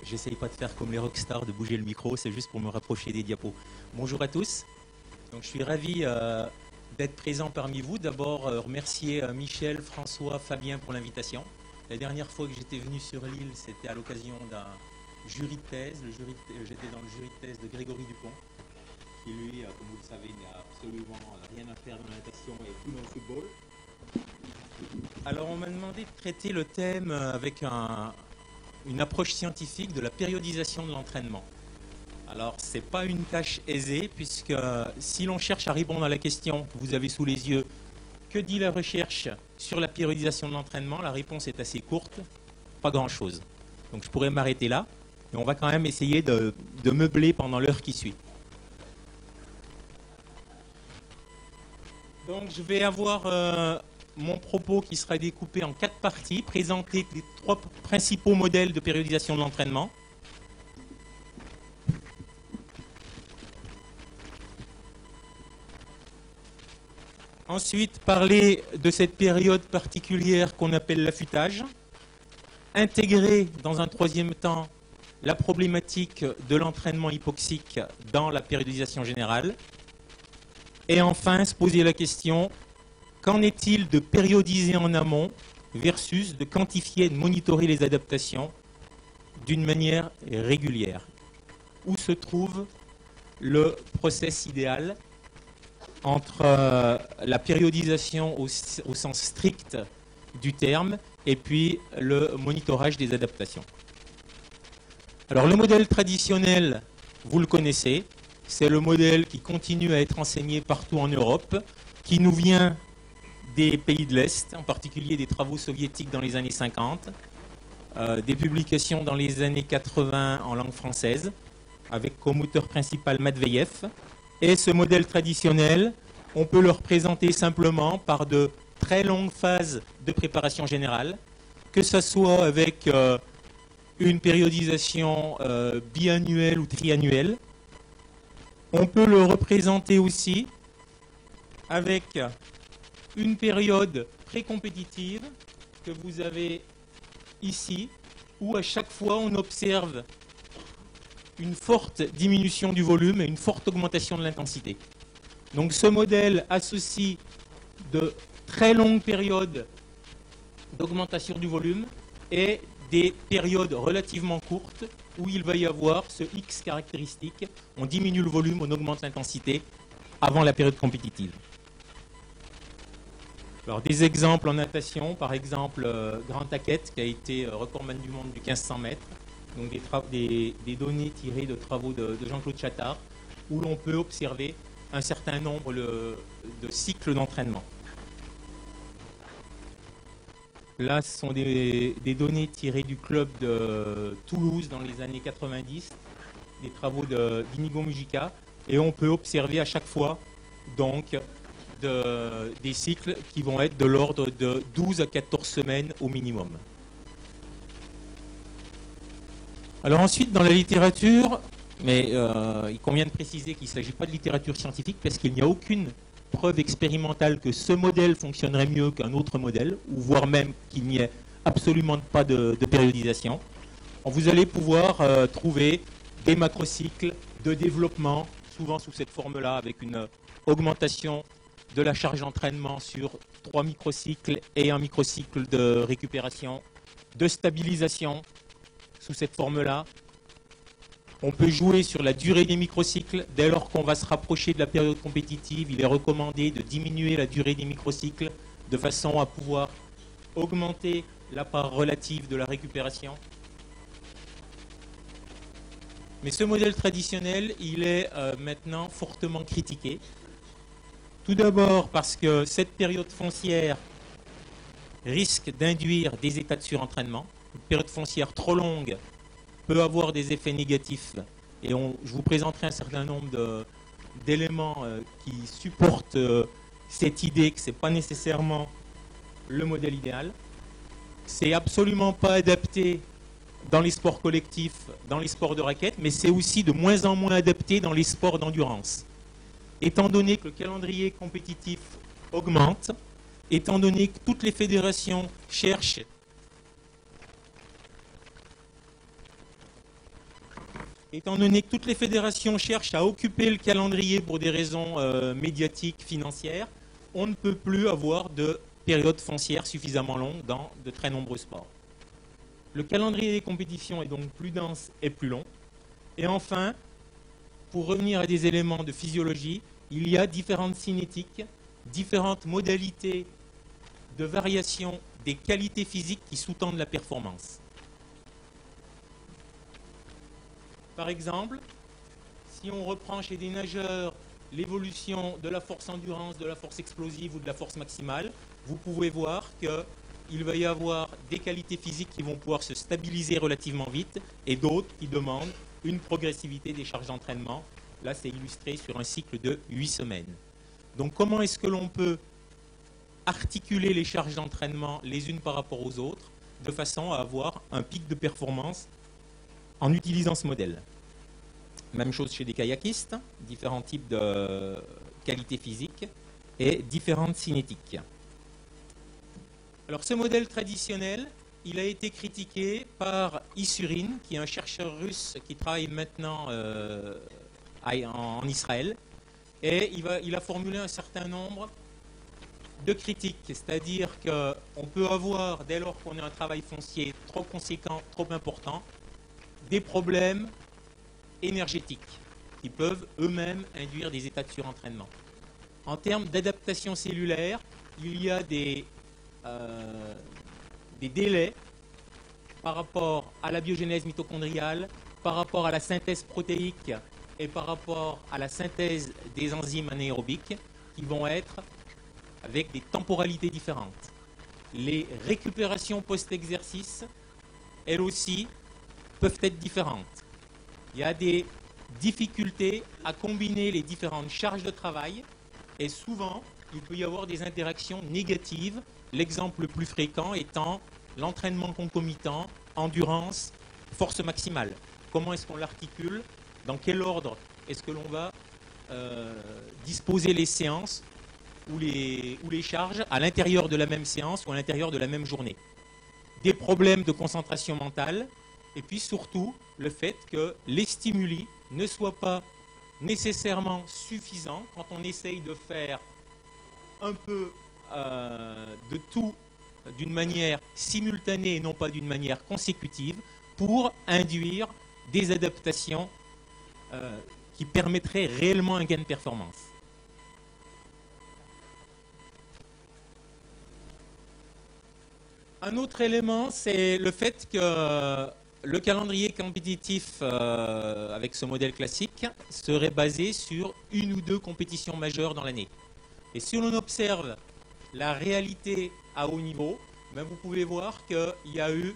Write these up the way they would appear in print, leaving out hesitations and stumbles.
j'essaye pas de faire comme les rockstars, de bouger le micro, c'est juste pour me rapprocher des diapos. Bonjour à tous. Donc, je suis ravi d'être présent parmi vous. D'abord, remercier Michel, François, Fabien pour l'invitation. La dernière fois que j'étais venu sur l'île, c'était à l'occasion d'un jury de thèse. J'étais dans le jury de thèse de Grégory Dupont, qui lui, comme vous le savez, n'a absolument rien à faire dans la natation et tout dans le football. Alors, on m'a demandé de traiter le thème avec une approche scientifique de la périodisation de l'entraînement. Alors, ce n'est pas une tâche aisée, puisque si l'on cherche à répondre à la question que vous avez sous les yeux, que dit la recherche sur la périodisation de l'entraînement, la réponse est assez courte, pas grand-chose. Donc, je pourrais m'arrêter là, mais on va quand même essayer de meubler pendant l'heure qui suit. Donc, je vais avoir mon propos qui sera découpé en 4 parties, présenter les 3 principaux modèles de périodisation de l'entraînement. Ensuite, parler de cette période particulière qu'on appelle l'affûtage. Intégrer dans un 3e temps la problématique de l'entraînement hypoxique dans la périodisation générale. Et enfin, se poser la question, qu'en est-il de périodiser en amont versus de quantifier et de monitorer les adaptations d'une manière régulière? Où se trouve le process idéal entre la périodisation au sens strict du terme et puis le monitorage des adaptations? Alors le modèle traditionnel, vous le connaissez, c'est le modèle qui continue à être enseigné partout en Europe, qui nous vient des pays de l'Est, en particulier des travaux soviétiques dans les années 50, des publications dans les années 80 en langue française, avec comme auteur principal Matveyev. Et ce modèle traditionnel, on peut le représenter simplement par de très longues phases de préparation générale, que ce soit avec une périodisation biannuelle ou triannuelle. On peut le représenter aussi avec une période pré-compétitive que vous avez ici, où à chaque fois on observe une forte diminution du volume et une forte augmentation de l'intensité. Donc ce modèle associe de très longues périodes d'augmentation du volume et des périodes relativement courtes où il va y avoir ce X caractéristique. On diminue le volume, on augmente l'intensité avant la période compétitive. Alors des exemples en natation, par exemple Grand Taquet qui a été recordman du monde du 1500 mètres. Donc des données tirées de travaux de Jean-Claude Chattard, où l'on peut observer un certain nombre de cycles d'entraînement. Là, ce sont des données tirées du club de Toulouse dans les années 90, des travaux d'Inigo Mujica, et on peut observer à chaque fois donc des cycles qui vont être de l'ordre de 12 à 14 semaines au minimum. Alors ensuite, dans la littérature, mais il convient de préciser qu'il ne s'agit pas de littérature scientifique parce qu'il n'y a aucune preuve expérimentale que ce modèle fonctionnerait mieux qu'un autre modèle, ou voire même qu'il n'y ait absolument pas de périodisation. Vous allez pouvoir trouver des macrocycles de développement, souvent sous cette forme-là, avec une augmentation de la charge d'entraînement sur 3 microcycles et un microcycle de récupération, de stabilisation, sous cette forme-là. On peut jouer sur la durée des microcycles. Dès lors qu'on va se rapprocher de la période compétitive, il est recommandé de diminuer la durée des microcycles de façon à pouvoir augmenter la part relative de la récupération. Mais ce modèle traditionnel, il est maintenant fortement critiqué. Tout d'abord parce que cette période foncière risque d'induire des états de surentraînement. Une période foncière trop longue peut avoir des effets négatifs. Et je vous présenterai un certain nombre d'éléments qui supportent cette idée que ce n'est pas nécessairement le modèle idéal. C'est absolument pas adapté dans les sports collectifs, dans les sports de raquettes, mais c'est aussi de moins en moins adapté dans les sports d'endurance. Étant donné que le calendrier compétitif augmente, étant donné que toutes les fédérations cherchent Étant donné que toutes les fédérations cherchent à occuper le calendrier pour des raisons médiatiques, financières, on ne peut plus avoir de période foncière suffisamment longue dans de très nombreux sports. Le calendrier des compétitions est donc plus dense et plus long. Et enfin, pour revenir à des éléments de physiologie, il y a différentes cinétiques, différentes modalités de variation des qualités physiques qui sous-tendent la performance. Par exemple, si on reprend chez des nageurs l'évolution de la force endurance, de la force explosive ou de la force maximale, vous pouvez voir qu'il va y avoir des qualités physiques qui vont pouvoir se stabiliser relativement vite et d'autres qui demandent une progressivité des charges d'entraînement. Là, c'est illustré sur un cycle de 8 semaines. Donc, comment est-ce que l'on peut articuler les charges d'entraînement les unes par rapport aux autres de façon à avoir un pic de performance en utilisant ce modèle? Même chose chez des kayakistes, différents types de qualités physiques et différentes cinétiques. Alors ce modèle traditionnel, il a été critiqué par Issurin, qui est un chercheur russe qui travaille maintenant en Israël, et il a formulé un certain nombre de critiques, c'est-à-dire qu'on peut avoir, dès lors qu'on a un travail foncier trop conséquent, trop important, des problèmes énergétiques qui peuvent eux-mêmes induire des états de surentraînement. En termes d'adaptation cellulaire, il y a des délais par rapport à la biogénèse mitochondriale, par rapport à la synthèse protéique et par rapport à la synthèse des enzymes anaérobiques qui vont être avec des temporalités différentes. Les récupérations post-exercice, elles aussi, peuvent être différentes. Il y a des difficultés à combiner les différentes charges de travail et souvent, il peut y avoir des interactions négatives, l'exemple le plus fréquent étant l'entraînement concomitant, endurance, force maximale. Comment est-ce qu'on l'articule? Dans quel ordre est-ce que l'on va disposer les séances ou les charges à l'intérieur de la même séance ou à l'intérieur de la même journée? Des problèmes de concentration mentale et puis surtout le fait que les stimuli ne soient pas nécessairement suffisants quand on essaye de faire un peu de tout d'une manière simultanée et non pas d'une manière consécutive pour induire des adaptations qui permettraient réellement un gain de performance. Un autre élément, c'est le fait que le calendrier compétitif avec ce modèle classique serait basé sur une ou deux compétitions majeures dans l'année. Et si l'on observe la réalité à haut niveau, ben vous pouvez voir qu'il y a eu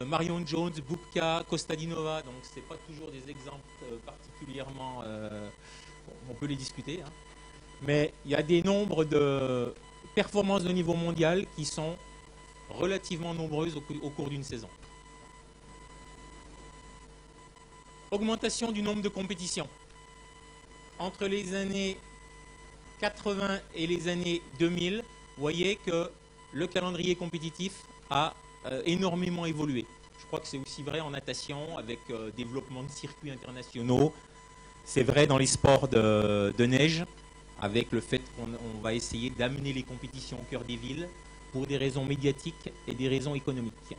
Marion Jones, Bubka, Kostadinova, donc ce n'est pas toujours des exemples particulièrement... on peut les discuter, hein, mais il y a des nombres de performances de niveau mondial qui sont relativement nombreuses au cours d'une saison. Augmentation du nombre de compétitions. Entre les années 80 et les années 2000, vous voyez que le calendrier compétitif a énormément évolué. Je crois que c'est aussi vrai en natation avec développement de circuits internationaux. C'est vrai dans les sports de neige avec le fait qu'on va essayer d'amener les compétitions au cœur des villes pour des raisons médiatiques et des raisons économiques.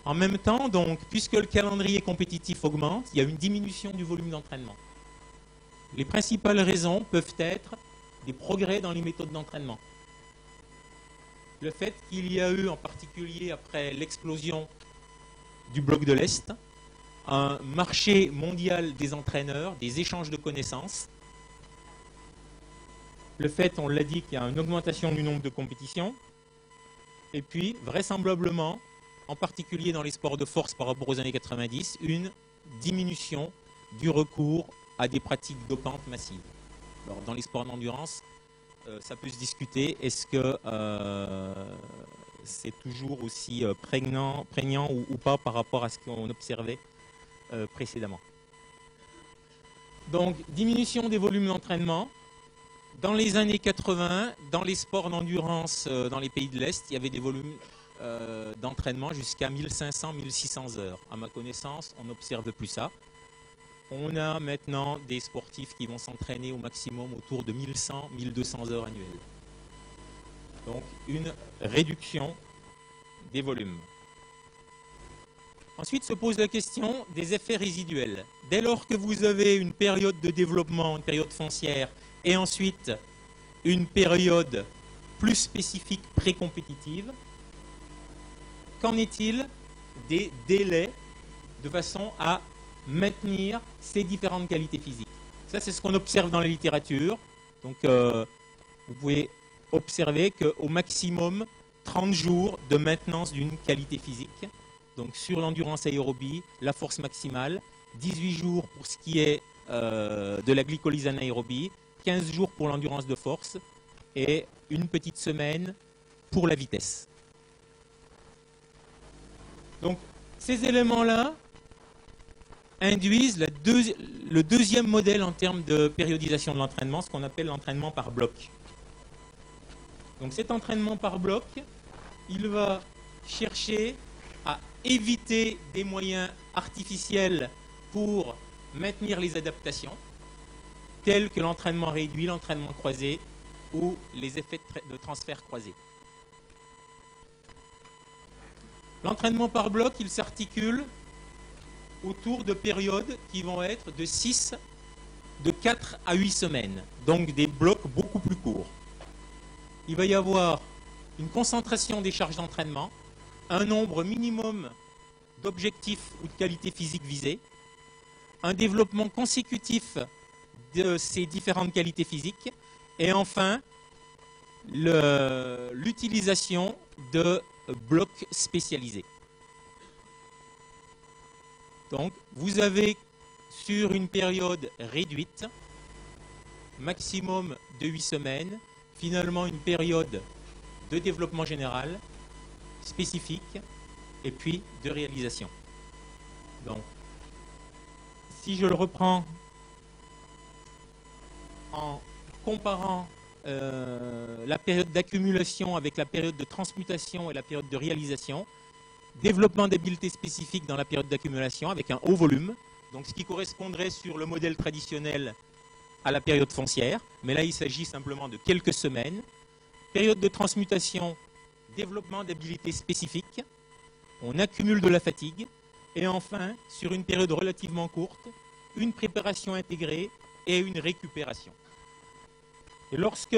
En même temps, donc, puisque le calendrier compétitif augmente, il y a une diminution du volume d'entraînement. Les principales raisons peuvent être des progrès dans les méthodes d'entraînement. Le fait qu'il y a eu, en particulier après l'explosion du bloc de l'Est, un marché mondial des entraîneurs, des échanges de connaissances. Le fait, on l'a dit, qu'il y a une augmentation du nombre de compétitions. Et puis, vraisemblablement, en particulier dans les sports de force par rapport aux années 90, une diminution du recours à des pratiques dopantes massives. Alors, dans les sports d'endurance, ça peut se discuter. Est-ce que c'est toujours aussi prégnant ou pas par rapport à ce qu'on observait précédemment? Donc, diminution des volumes d'entraînement. Dans les années 80, dans les sports d'endurance dans les pays de l'Est, il y avait des volumes d'entraînement jusqu'à 1500-1600 heures. À ma connaissance, on n'observe plus ça. On a maintenant des sportifs qui vont s'entraîner au maximum autour de 1100-1200 heures annuelles. Donc une réduction des volumes. Ensuite se pose la question des effets résiduels. Dès lors que vous avez une période de développement, une période foncière, et ensuite une période plus spécifique pré-compétitive, qu'en est-il des délais de façon à maintenir ces différentes qualités physiques? Ça, c'est ce qu'on observe dans la littérature. Donc, vous pouvez observer qu'au maximum, 30 jours de maintenance d'une qualité physique. Donc, sur l'endurance aérobie, la force maximale, 18 jours pour ce qui est de la glycolyse anaérobie, 15 jours pour l'endurance de force et une petite semaine pour la vitesse. Donc, ces éléments-là induisent le deuxième modèle en termes de périodisation de l'entraînement, ce qu'on appelle l'entraînement par bloc. Donc cet entraînement par bloc, il va chercher à éviter des moyens artificiels pour maintenir les adaptations, tels que l'entraînement réduit, l'entraînement croisé ou les effets de transfert croisé. L'entraînement par bloc, il s'articule autour de périodes qui vont être de 4 à 8 semaines, donc des blocs beaucoup plus courts. Il va y avoir une concentration des charges d'entraînement, un nombre minimum d'objectifs ou de qualités physiques visées, un développement consécutif de ces différentes qualités physiques, et enfin l'utilisation de blocs spécialisés. Donc, vous avez sur une période réduite, maximum de 8 semaines, finalement une période de développement général, spécifique, et puis de réalisation. Donc, si je le reprends en comparant la période d'accumulation avec la période de transmutation et la période de réalisation, développement d'habiletés spécifiques dans la période d'accumulation avec un haut volume, donc ce qui correspondrait sur le modèle traditionnel à la période foncière, mais là il s'agit simplement de quelques semaines. Période de transmutation, développement d'habiletés spécifiques, on accumule de la fatigue, et enfin, sur une période relativement courte, une préparation intégrée et une récupération. Et lorsque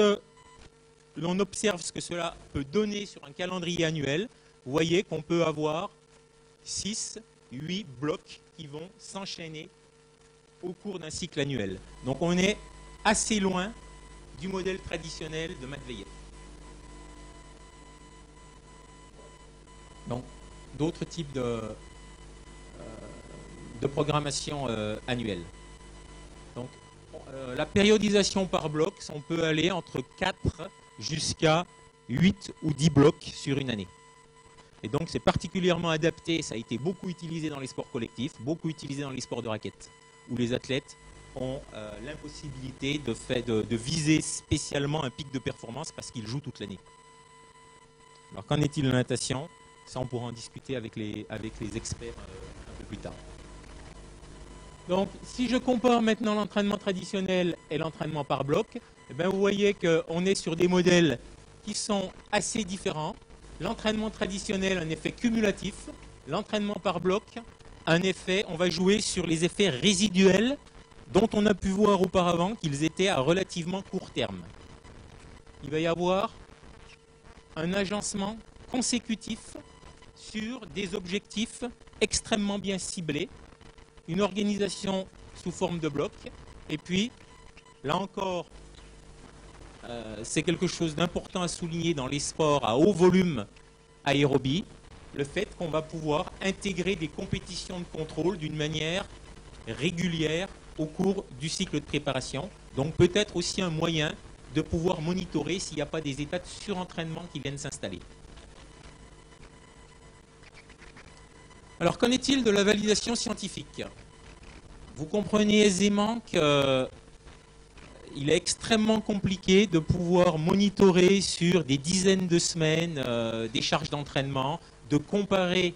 l'on observe ce que cela peut donner sur un calendrier annuel, vous voyez qu'on peut avoir 6, 8 blocs qui vont s'enchaîner au cours d'un cycle annuel. Donc on est assez loin du modèle traditionnel de Matveyev. Donc d'autres types de programmation annuelle. Donc la périodisation par bloc, on peut aller entre 4 jusqu'à 8 ou 10 blocs sur une année. Et donc c'est particulièrement adapté, ça a été beaucoup utilisé dans les sports collectifs, beaucoup utilisé dans les sports de raquettes, où les athlètes ont l'impossibilité de viser spécialement un pic de performance parce qu'ils jouent toute l'année. Alors qu'en est-il de la natation? Ça on pourra en discuter avec les experts un peu plus tard. Donc si je compare maintenant l'entraînement traditionnel et l'entraînement par bloc, eh bien, vous voyez qu'on est sur des modèles qui sont assez différents. L'entraînement traditionnel, un effet cumulatif. L'entraînement par bloc, un effet, on va jouer sur les effets résiduels dont on a pu voir auparavant qu'ils étaient à relativement court terme. Il va y avoir un agencement consécutif sur des objectifs extrêmement bien ciblés, une organisation sous forme de bloc, et puis, là encore, c'est quelque chose d'important à souligner dans les sports à haut volume aérobie, le fait qu'on va pouvoir intégrer des compétitions de contrôle d'une manière régulière au cours du cycle de préparation. Donc peut-être aussi un moyen de pouvoir monitorer s'il n'y a pas des états de surentraînement qui viennent s'installer. Alors qu'en est-il de la validation scientifique? Vous comprenez aisément qu'il il est extrêmement compliqué de pouvoir monitorer sur des dizaines de semaines des charges d'entraînement, de comparer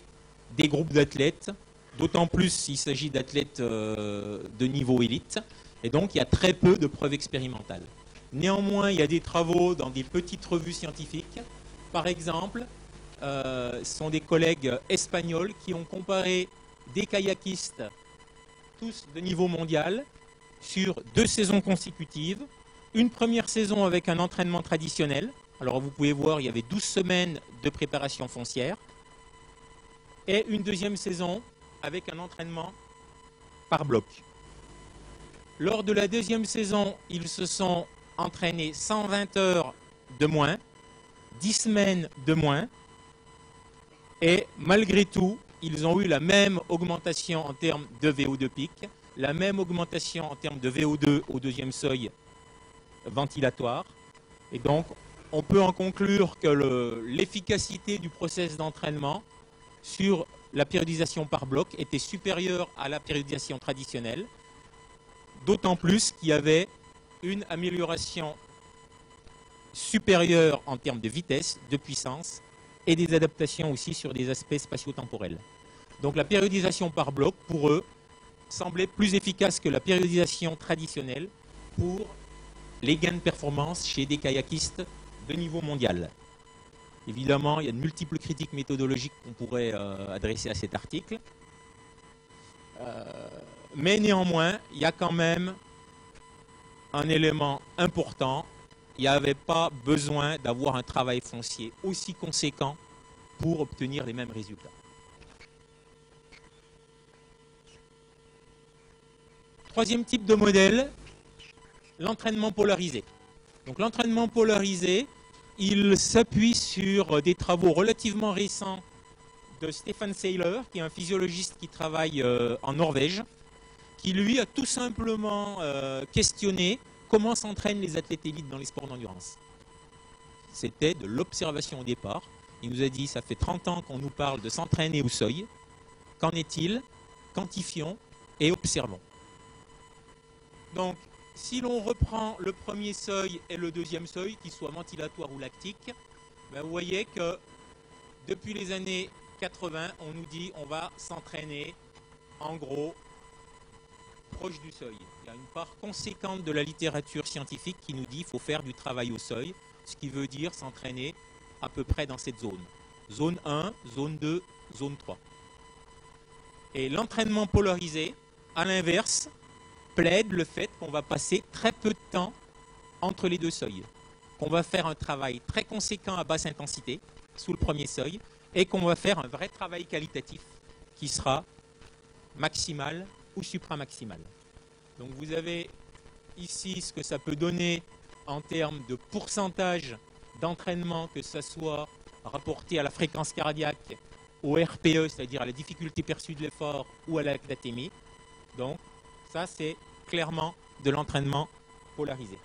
des groupes d'athlètes, d'autant plus s'il s'agit d'athlètes de niveau élite. Et donc, il y a très peu de preuves expérimentales. Néanmoins, il y a des travaux dans des petites revues scientifiques. Par exemple, ce sont des collègues espagnols qui ont comparé des kayakistes, tous de niveau mondial, sur 2 saisons consécutives. Une première saison avec un entraînement traditionnel. Alors, vous pouvez voir, il y avait 12 semaines de préparation foncière. Et une deuxième saison avec un entraînement par bloc. Lors de la deuxième saison, ils se sont entraînés 120 heures de moins, 10 semaines de moins, et malgré tout, ils ont eu la même augmentation en termes de VO2 pic, la même augmentation en termes de VO2 au deuxième seuil ventilatoire. Et donc, on peut en conclure que l'efficacité du process d'entraînement sur la périodisation par bloc était supérieure à la périodisation traditionnelle, d'autant plus qu'il y avait une amélioration supérieure en termes de vitesse, de puissance et des adaptations aussi sur des aspects spatio-temporels. Donc la périodisation par bloc, pour eux, semblait plus efficace que la périodisation traditionnelle pour les gains de performance chez des kayakistes de niveau mondial. Évidemment, il y a de multiples critiques méthodologiques qu'on pourrait adresser à cet article. Mais néanmoins, il y a quand même un élément important. Il n'y avait pas besoin d'avoir un travail foncier aussi conséquent pour obtenir les mêmes résultats. Troisième type de modèle, l'entraînement polarisé. Donc l'entraînement polarisé, il s'appuie sur des travaux relativement récents de Stefan Seiler, qui est un physiologiste qui travaille en Norvège, qui lui a tout simplement questionné comment s'entraînent les athlètes élites dans les sports d'endurance. C'était de l'observation au départ. Il nous a dit, ça fait 30 ans qu'on nous parle de s'entraîner au seuil. Qu'en est-il? Quantifions et observons. Donc, si l'on reprend le premier seuil et le deuxième seuil, qu'ils soient ventilatoire ou lactique, ben vous voyez que depuis les années 80, on nous dit on va s'entraîner en gros proche du seuil. Il y a une part conséquente de la littérature scientifique qui nous dit qu'il faut faire du travail au seuil, ce qui veut dire s'entraîner à peu près dans cette zone. Zone 1, zone 2, zone 3. Et l'entraînement polarisé, à l'inverse, plaide le fait qu'on va passer très peu de temps entre les deux seuils, qu'on va faire un travail très conséquent à basse intensité, sous le premier seuil, et qu'on va faire un vrai travail qualitatif qui sera maximal ou supramaximal. Donc vous avez ici ce que ça peut donner en termes de pourcentage d'entraînement, que ce soit rapporté à la fréquence cardiaque, au RPE, c'est-à-dire à la difficulté perçue de l'effort, ou à la lactatémie. Donc ça, c'est clairement de l'entraînement polarisé.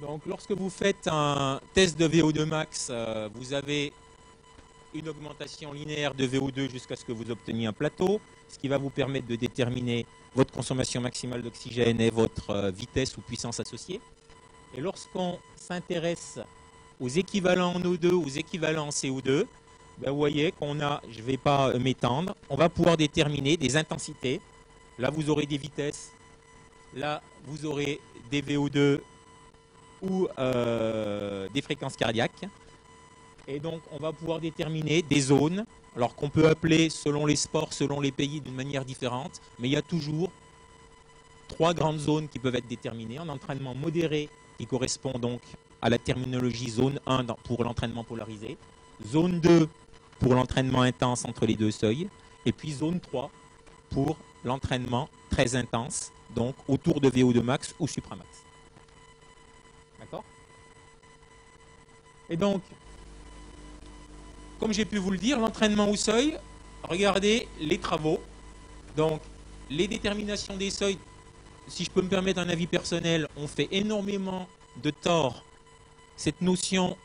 Donc, lorsque vous faites un test de VO2 max, vous avez une augmentation linéaire de VO2 jusqu'à ce que vous obteniez un plateau, ce qui va vous permettre de déterminer votre consommation maximale d'oxygène et votre vitesse ou puissance associée. Et lorsqu'on s'intéresse aux équivalents en O2, aux équivalents en CO2, ben vous voyez qu'on a, je ne vais pas m'étendre, on va pouvoir déterminer des intensités. Là, vous aurez des vitesses. Là, vous aurez des VO2 ou des fréquences cardiaques. Et donc, on va pouvoir déterminer des zones, alors qu'on peut appeler selon les sports, selon les pays d'une manière différente. Mais il y a toujours 3 grandes zones qui peuvent être déterminées. En entraînement modéré, qui correspond donc à la terminologie zone 1 pour l'entraînement polarisé. Zone 2 pour l'entraînement intense entre les deux seuils. Et puis zone 3 pour l'entraînement très intense, donc autour de VO2 max ou supramax. D'accord? Et donc, comme j'ai pu vous le dire, l'entraînement au seuil, regardez les travaux. Donc, les déterminations des seuils, si je peux me permettre un avis personnel, on fait énormément de tort cette notion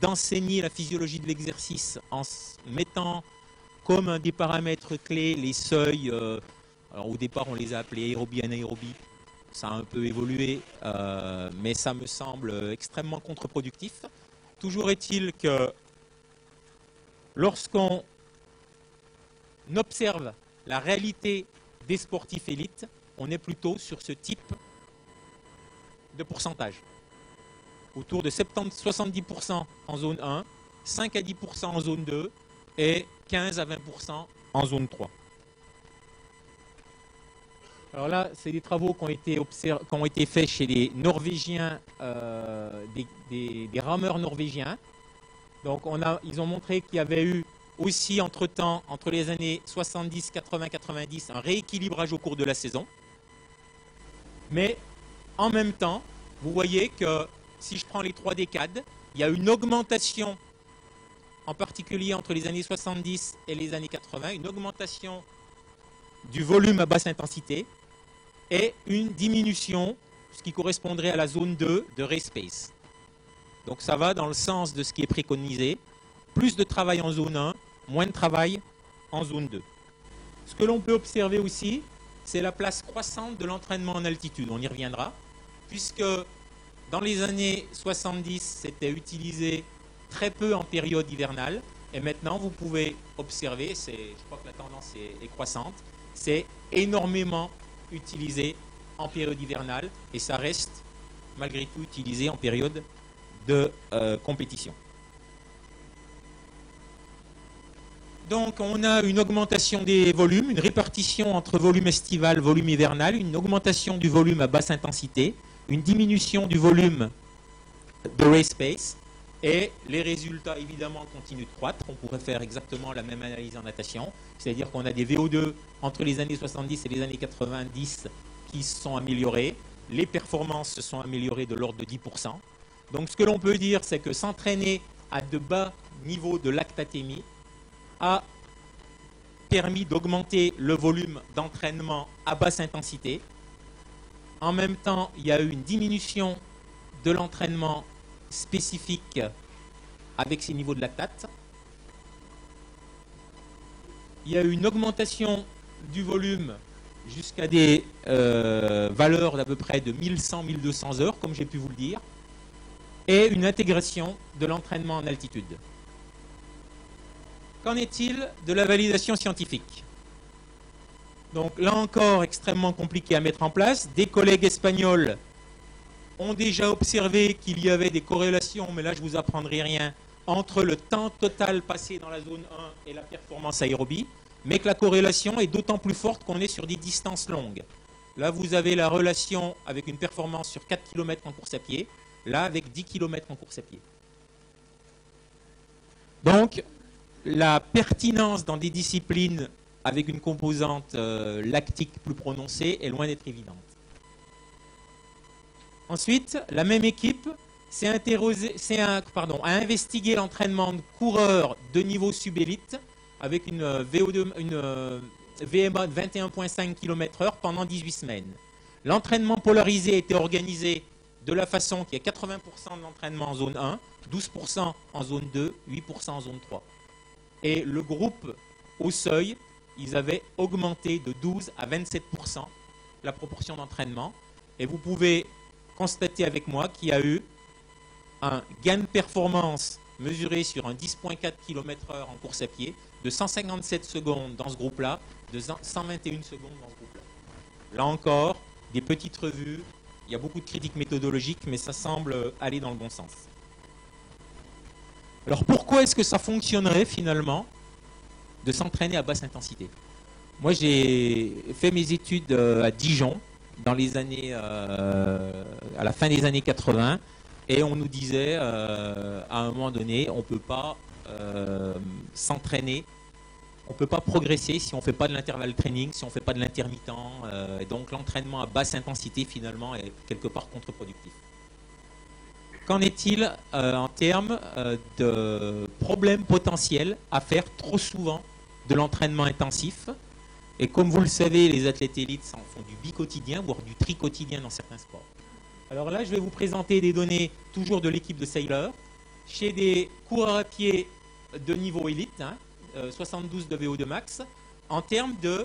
d'enseigner la physiologie de l'exercice en mettant comme un des paramètres clés les seuils. Alors au départ, on les a appelés aérobie, anaérobie. ça a un peu évolué, mais ça me semble extrêmement contre-productif. Toujours est-il que lorsqu'on observe la réalité des sportifs élites, on est plutôt sur ce type de pourcentage. Autour de 70% en zone 1, 5 à 10% en zone 2 et 15 à 20% en zone 3. Alors là, c'est des travaux qui ont été faits chez les Norvégiens, des rameurs norvégiens. Donc ils ont montré qu'il y avait eu aussi entre-temps, entre les années 70, 80, 90, un rééquilibrage au cours de la saison. Mais en même temps, vous voyez que si je prends les 3 décades, il y a une augmentation, en particulier entre les années 70 et les années 80, une augmentation du volume à basse intensité et une diminution, ce qui correspondrait à la zone 2 de race pace. Donc ça va dans le sens de ce qui est préconisé. Plus de travail en zone 1, moins de travail en zone 2. Ce que l'on peut observer aussi, c'est la place croissante de l'entraînement en altitude. On y reviendra, puisque dans les années 70, c'était utilisé très peu en période hivernale. Et maintenant, vous pouvez observer, je crois que la tendance est croissante, c'est énormément utilisé en période hivernale et ça reste malgré tout utilisé en période de compétition. Donc on a une augmentation des volumes, une répartition entre volume estival, volume hivernal, une augmentation du volume à basse intensité, une diminution du volume de race pace et les résultats évidemment continuent de croître. On pourrait faire exactement la même analyse en natation, c'est-à-dire qu'on a des VO2 entre les années 70 et les années 90 qui se sont améliorés, les performances se sont améliorées de l'ordre de 10%. Donc ce que l'on peut dire, c'est que s'entraîner à de bas niveaux de lactatémie a permis d'augmenter le volume d'entraînement à basse intensité. En même temps, il y a eu une diminution de l'entraînement spécifique avec ces niveaux de lactate. Il y a eu une augmentation du volume jusqu'à des valeurs d'à peu près de 1100-1200 heures, comme j'ai pu vous le dire, et une intégration de l'entraînement en altitude. Qu'en est-il de la validation scientifique? Donc là encore, extrêmement compliqué à mettre en place. Des collègues espagnols ont déjà observé qu'il y avait des corrélations, mais là je ne vous apprendrai rien, entre le temps total passé dans la zone 1 et la performance aérobie, mais que la corrélation est d'autant plus forte qu'on est sur des distances longues. Là, vous avez la relation avec une performance sur 4 km en course à pied, là avec 10 km en course à pied. Donc, la pertinence dans des disciplines avec une composante lactique plus prononcée est loin d'être évidente. Ensuite, la même équipe a investigué l'entraînement de coureurs de niveau subélite avec une VMA de 21,5 km/h pendant 18 semaines. L'entraînement polarisé a été organisé de la façon qu'il y a 80% de l'entraînement en zone 1, 12% en zone 2, 8% en zone 3. Et le groupe au seuil, ils avaient augmenté de 12 à 27% la proportion d'entraînement. Et vous pouvez constater avec moi qu'il y a eu un gain de performance mesuré sur un 10,4 km/h en course à pied de 157 secondes dans ce groupe-là, de 121 secondes dans ce groupe-là. Là encore, des petites revues, il y a beaucoup de critiques méthodologiques, mais ça semble aller dans le bon sens. Alors pourquoi est-ce que ça fonctionnerait finalement de s'entraîner à basse intensité? Moi j'ai fait mes études à Dijon dans les années, à la fin des années 80 et on nous disait à un moment donné on ne peut pas s'entraîner, on ne peut pas progresser si on ne fait pas de l'intervalle training, si on ne fait pas de l'intermittent, et donc l'entraînement à basse intensité finalement est quelque part contre-productif. Qu'en est-il en termes de problèmes potentiels à faire trop souvent de l'entraînement intensif? Et comme vous le savez, les athlètes élites font du bi-quotidien, voire du tri-quotidien dans certains sports. Alors là, je vais vous présenter des données toujours de l'équipe de Sailor, chez des coureurs à pied de niveau élite, 72 de VO2 max, en termes de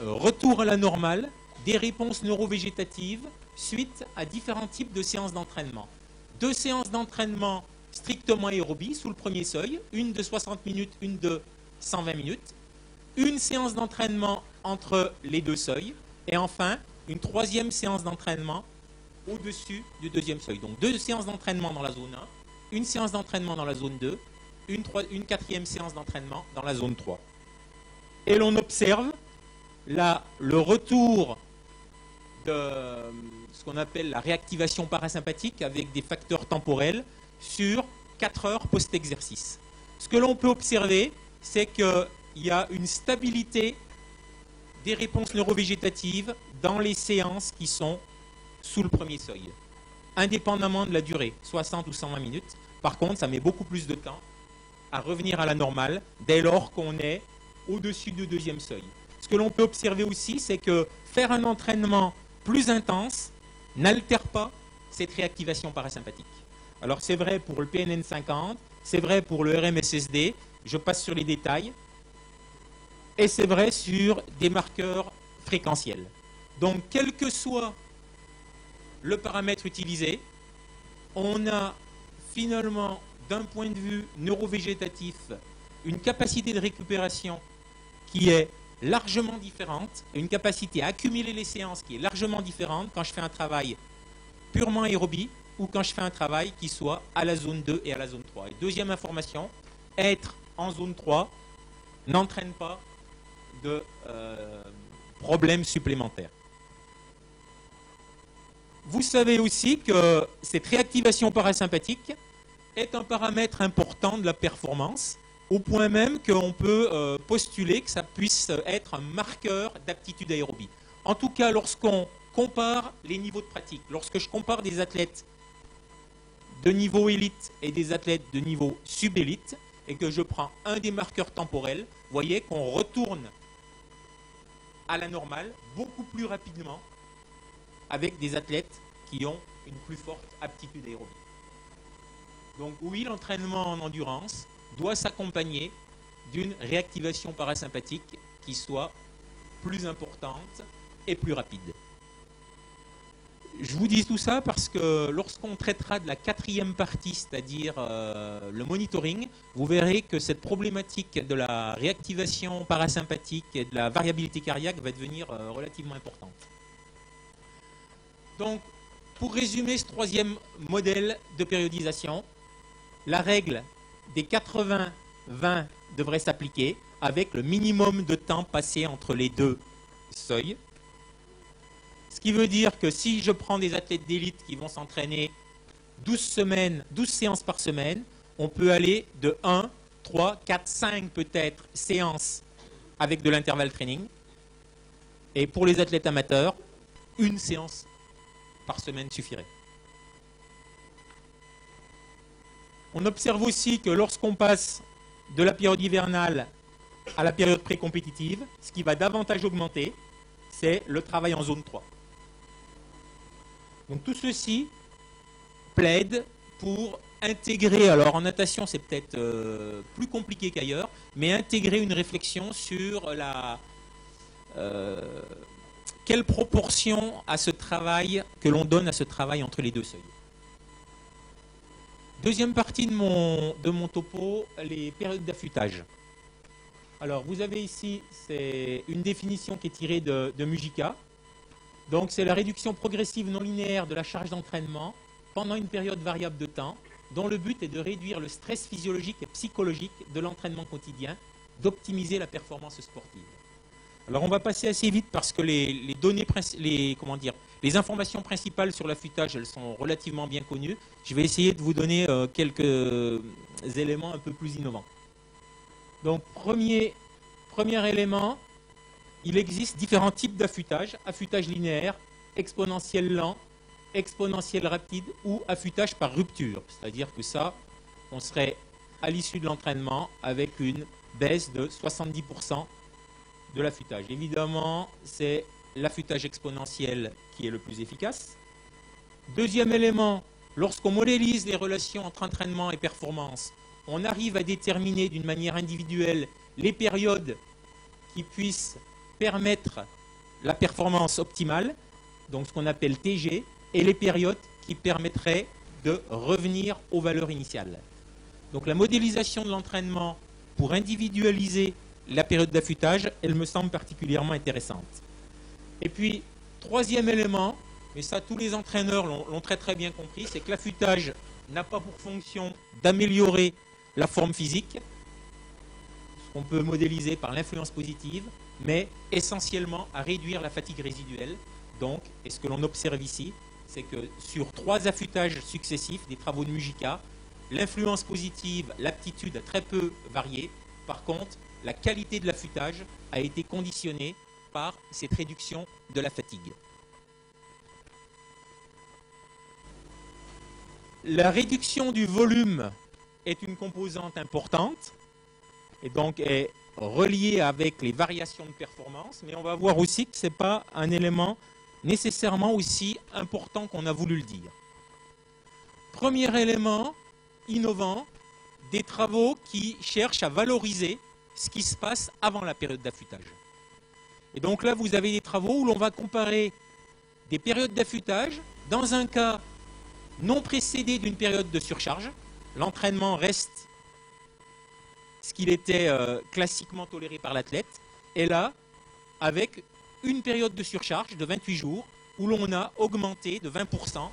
retour à la normale des réponses neurovégétatives suite à différents types de séances d'entraînement. 2 séances d'entraînement strictement aérobie sous le premier seuil, une de 60 minutes, une de 120 minutes, une séance d'entraînement entre les 2 seuils, et enfin une 3e séance d'entraînement au-dessus du 2e seuil. Donc 2 séances d'entraînement dans la zone 1, une séance d'entraînement dans la zone 2, une 4e séance d'entraînement dans la zone 3. Et l'on observe là le retour de ce qu'on appelle la réactivation parasympathique avec des facteurs temporels sur 4 heures post-exercice. Ce que l'on peut observer, c'est qu'il y a une stabilité des réponses neurovégétatives dans les séances qui sont sous le premier seuil, indépendamment de la durée, 60 ou 120 minutes. Par contre, ça met beaucoup plus de temps à revenir à la normale dès lors qu'on est au-dessus du 2e seuil. Ce que l'on peut observer aussi, c'est que faire un entraînement plus intense n'altère pas cette réactivation parasympathique. Alors c'est vrai pour le PNN50, c'est vrai pour le RMSSD, je passe sur les détails, et c'est vrai sur des marqueurs fréquentiels. Donc quel que soit le paramètre utilisé, on a finalement, d'un point de vue neurovégétatif, une capacité de récupération qui est largement différente, une capacité à accumuler les séances qui est largement différente quand je fais un travail purement aérobie ou quand je fais un travail qui soit à la zone 2 et à la zone 3. Et deuxième information, être en zone 3 n'entraîne pas de problèmes supplémentaires. Vous savez aussi que cette réactivation parasympathique est un paramètre important de la performance, au point même qu'on peut postuler que ça puisse être un marqueur d'aptitude aérobie. En tout cas, lorsqu'on compare les niveaux de pratique, lorsque je compare des athlètes de niveau élite et des athlètes de niveau subélite, et que je prends un des marqueurs temporels, vous voyez qu'on retourne à la normale beaucoup plus rapidement avec des athlètes qui ont une plus forte aptitude aérobie. Donc oui, l'entraînement en endurance doit s'accompagner d'une réactivation parasympathique qui soit plus importante et plus rapide. Je vous dis tout ça parce que lorsqu'on traitera de la 4e partie, c'est-à-dire le monitoring, vous verrez que cette problématique de la réactivation parasympathique et de la variabilité cardiaque va devenir relativement importante. Donc, pour résumer ce 3e modèle de périodisation, la règle des 80-20 devrait s'appliquer avec le minimum de temps passé entre les 2 seuils. Ce qui veut dire que si je prends des athlètes d'élite qui vont s'entraîner 12 séances par semaine, on peut aller de 1, 3, 4, 5 peut-être séances avec de l'intervalle training. Et pour les athlètes amateurs, 1 séance par semaine suffirait. On observe aussi que lorsqu'on passe de la période hivernale à la période pré-compétitive, ce qui va davantage augmenter, c'est le travail en zone 3. Donc tout ceci plaide pour intégrer, alors en natation c'est peut-être plus compliqué qu'ailleurs, mais intégrer une réflexion sur quelle proportion à ce travail que l'on donne à ce travail entre les 2 seuils. Deuxième partie de mon topo, les périodes d'affûtage. Alors vous avez ici, c'est une définition qui est tirée de Mujica. Donc c'est la réduction progressive non linéaire de la charge d'entraînement pendant une période variable de temps, dont le but est de réduire le stress physiologique et psychologique de l'entraînement quotidien, d'optimiser la performance sportive. Alors on va passer assez vite parce que les informations principales sur l'affûtage, elles sont relativement bien connues. Je vais essayer de vous donner quelques éléments un peu plus innovants. Donc premier élément, il existe différents types d'affûtage. Affûtage linéaire, exponentiel lent, exponentiel rapide ou affûtage par rupture. C'est-à-dire que ça, on serait à l'issue de l'entraînement avec une baisse de 70% de l'affûtage. Évidemment, c'est l'affûtage exponentiel qui est le plus efficace. Deuxième élément, lorsqu'on modélise les relations entre entraînement et performance, on arrive à déterminer d'une manière individuelle les périodes qui puissent permettre la performance optimale, donc ce qu'on appelle TG, et les périodes qui permettraient de revenir aux valeurs initiales. Donc la modélisation de l'entraînement pour individualiser la période d'affûtage, elle me semble particulièrement intéressante. Et puis, troisième élément, mais ça tous les entraîneurs l'ont très très bien compris, c'est que l'affûtage n'a pas pour fonction d'améliorer la forme physique, ce qu'on peut modéliser par l'influence positive, mais essentiellement à réduire la fatigue résiduelle. Donc, et ce que l'on observe ici, c'est que sur 3 affûtages successifs des travaux de Mujica, l'influence positive, l'aptitude a très peu varié. Par contre, la qualité de l'affûtage a été conditionnée par cette réduction de la fatigue. La réduction du volume est une composante importante et donc est reliée avec les variations de performance, mais on va voir aussi que ce n'est pas un élément nécessairement aussi important qu'on a voulu le dire. Premier élément innovant, des travaux qui cherchent à valoriser ce qui se passe avant la période d'affûtage. Et donc là, vous avez des travaux où l'on va comparer des périodes d'affûtage, dans un cas non précédé d'une période de surcharge. L'entraînement reste ce qu'il était classiquement toléré par l'athlète. Et là, avec une période de surcharge de 28 jours, où l'on a augmenté de 20%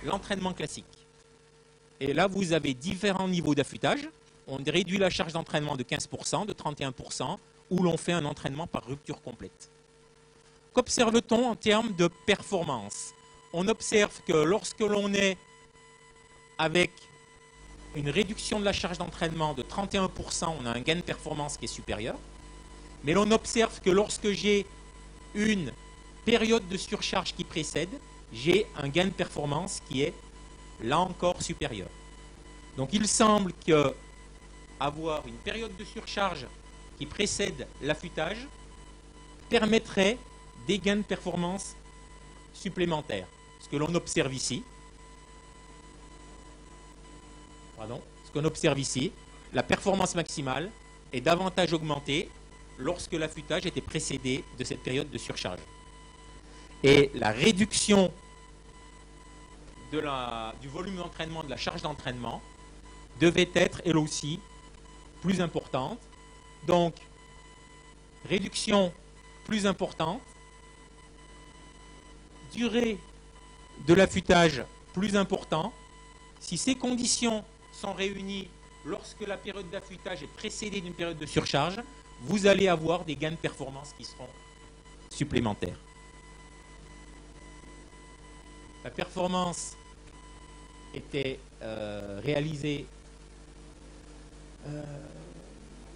l'entraînement classique. Et là, vous avez différents niveaux d'affûtage. On réduit la charge d'entraînement de 15%, de 31%, où l'on fait un entraînement par rupture complète. Qu'observe-t-on en termes de performance? On observe que lorsque l'on est avec une réduction de la charge d'entraînement de 31%, on a un gain de performance qui est supérieur. Mais l'on observe que lorsque j'ai une période de surcharge qui précède, j'ai un gain de performance qui est là encore supérieur. Donc il semble que avoir une période de surcharge qui précède l'affûtage permettrait des gains de performance supplémentaires. Ce que l'on observe ici, la performance maximale est davantage augmentée lorsque l'affûtage était précédé de cette période de surcharge. Et la réduction du volume d'entraînement, de la charge d'entraînement, devait être, elle aussi, plus importante. Donc, réduction plus importante, durée de l'affûtage plus important. Si ces conditions sont réunies lorsque la période d'affûtage est précédée d'une période de surcharge, vous allez avoir des gains de performance qui seront supplémentaires. La performance était réalisée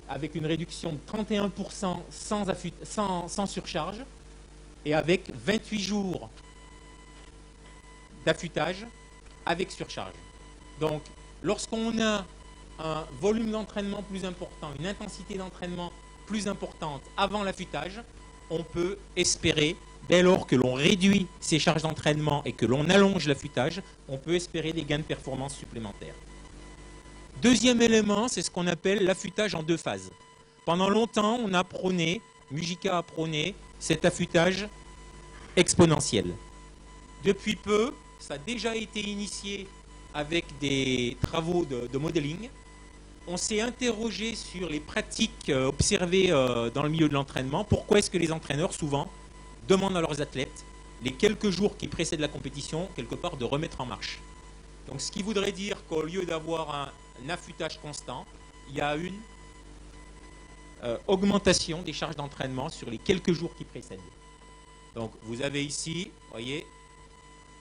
avec une réduction de 31% sans surcharge et avec 28 jours d'affûtage avec surcharge. Donc, lorsqu'on a un volume d'entraînement plus important, une intensité d'entraînement plus importante avant l'affûtage, on peut espérer, dès lors que l'on réduit ces charges d'entraînement et que l'on allonge l'affûtage, on peut espérer des gains de performance supplémentaires. Deuxième élément, c'est ce qu'on appelle l'affûtage en 2 phases. Pendant longtemps, on a prôné, Mujica a prôné, cet affûtage exponentiel. Depuis peu, ça a déjà été initié avec des travaux de modeling. On s'est interrogé sur les pratiques observées dans le milieu de l'entraînement. Pourquoi est-ce que les entraîneurs, souvent, demandent à leurs athlètes, les quelques jours qui précèdent la compétition, quelque part, de remettre en marche? Donc, ce qui voudrait dire qu'au lieu d'avoir un affûtage constant, il y a une augmentation des charges d'entraînement sur les quelques jours qui précèdent. Donc, vous avez ici, vous voyez,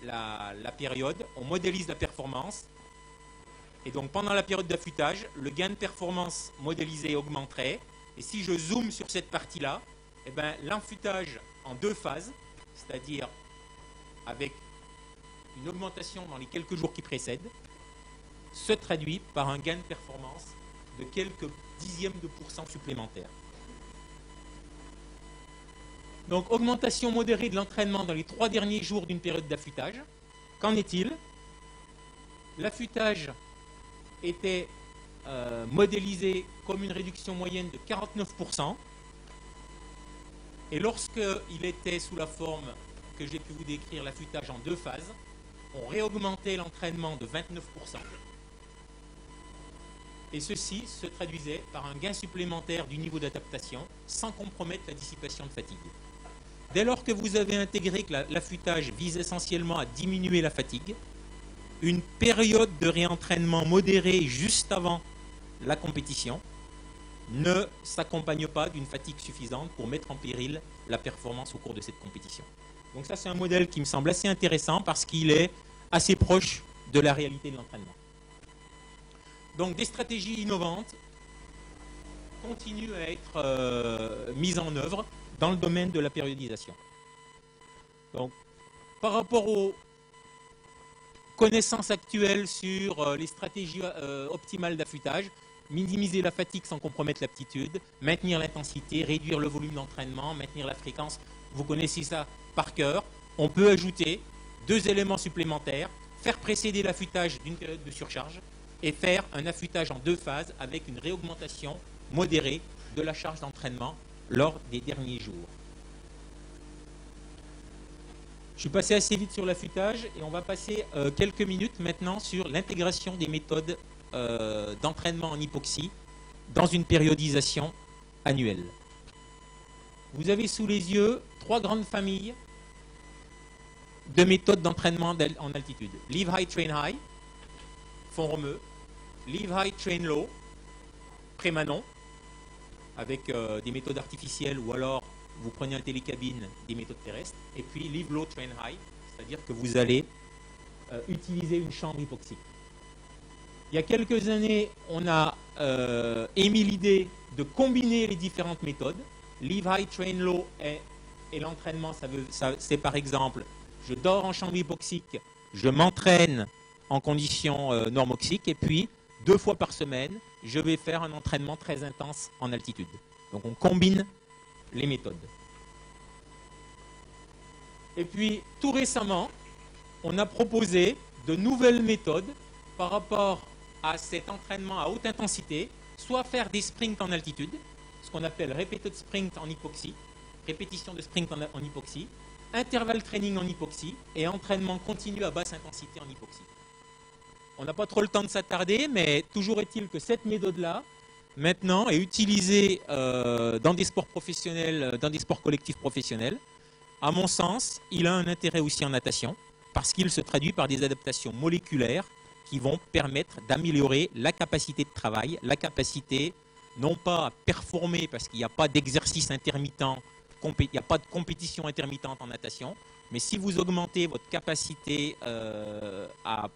la période, on modélise la performance. Et donc, pendant la période d'affûtage, le gain de performance modélisé augmenterait. Et si je zoome sur cette partie-là, eh ben, l'affûtage en 2 phases, c'est-à-dire avec une augmentation dans les quelques jours qui précèdent, se traduit par un gain de performance de quelques dixièmes de pourcent supplémentaires. Donc, augmentation modérée de l'entraînement dans les 3 derniers jours d'une période d'affûtage. Qu'en est-il? L'affûtage était modélisé comme une réduction moyenne de 49%. Et lorsqu'il était sous la forme que j'ai pu vous décrire, l'affûtage en 2 phases, on réaugmentait l'entraînement de 29%. Et ceci se traduisait par un gain supplémentaire du niveau d'adaptation sans compromettre la dissipation de fatigue. Dès lors que vous avez intégré que l'affûtage vise essentiellement à diminuer la fatigue, une période de réentraînement modéré juste avant la compétition ne s'accompagne pas d'une fatigue suffisante pour mettre en péril la performance au cours de cette compétition. Donc ça, c'est un modèle qui me semble assez intéressant parce qu'il est assez proche de la réalité de l'entraînement. Donc des stratégies innovantes continuent à être mises en œuvre dans le domaine de la périodisation. Donc, par rapport aux connaissances actuelles sur les stratégies optimales d'affûtage, minimiser la fatigue sans compromettre l'aptitude, maintenir l'intensité, réduire le volume d'entraînement, maintenir la fréquence, vous connaissez ça par cœur. On peut ajouter 2 éléments supplémentaires, faire précéder l'affûtage d'une période de surcharge et faire un affûtage en 2 phases avec une réaugmentation modérée de la charge d'entraînement lors des derniers jours. Je suis passé assez vite sur l'affûtage et on va passer quelques minutes maintenant sur l'intégration des méthodes d'entraînement en hypoxie dans une périodisation annuelle. Vous avez sous les yeux 3 grandes familles de méthodes d'entraînement en altitude. Live High, Train High, Font-Romeu. Live High, Train Low, Prémanon, avec des méthodes artificielles ou alors vous prenez un télécabine, des méthodes terrestres. Et puis Live Low, Train High, c'est-à-dire que vous allez utiliser une chambre hypoxique. Il y a quelques années, on a émis l'idée de combiner les différentes méthodes. Live High, Train Low et l'entraînement, c'est par exemple, je dors en chambre hypoxique, je m'entraîne en conditions normoxiques et puis 2 fois par semaine, je vais faire un entraînement très intense en altitude. Donc on combine les méthodes. Et puis tout récemment, on a proposé de nouvelles méthodes par rapport à cet entraînement à haute intensité, soit faire des sprints en altitude, ce qu'on appelle repeated sprint en hypoxie, répétition de sprint en hypoxie, intervalle training en hypoxie et entraînement continu à basse intensité en hypoxie. On n'a pas trop le temps de s'attarder, mais toujours est-il que cette méthode-là, maintenant, est utilisée dans des sports professionnels, dans des sports collectifs professionnels. À mon sens, il a un intérêt aussi en natation, parce qu'il se traduit par des adaptations moléculaires qui vont permettre d'améliorer la capacité de travail, la capacité non pas à performer parce qu'il n'y a pas d'exercice intermittent, il n'y a pas de compétition intermittente en natation, mais si vous augmentez votre capacité à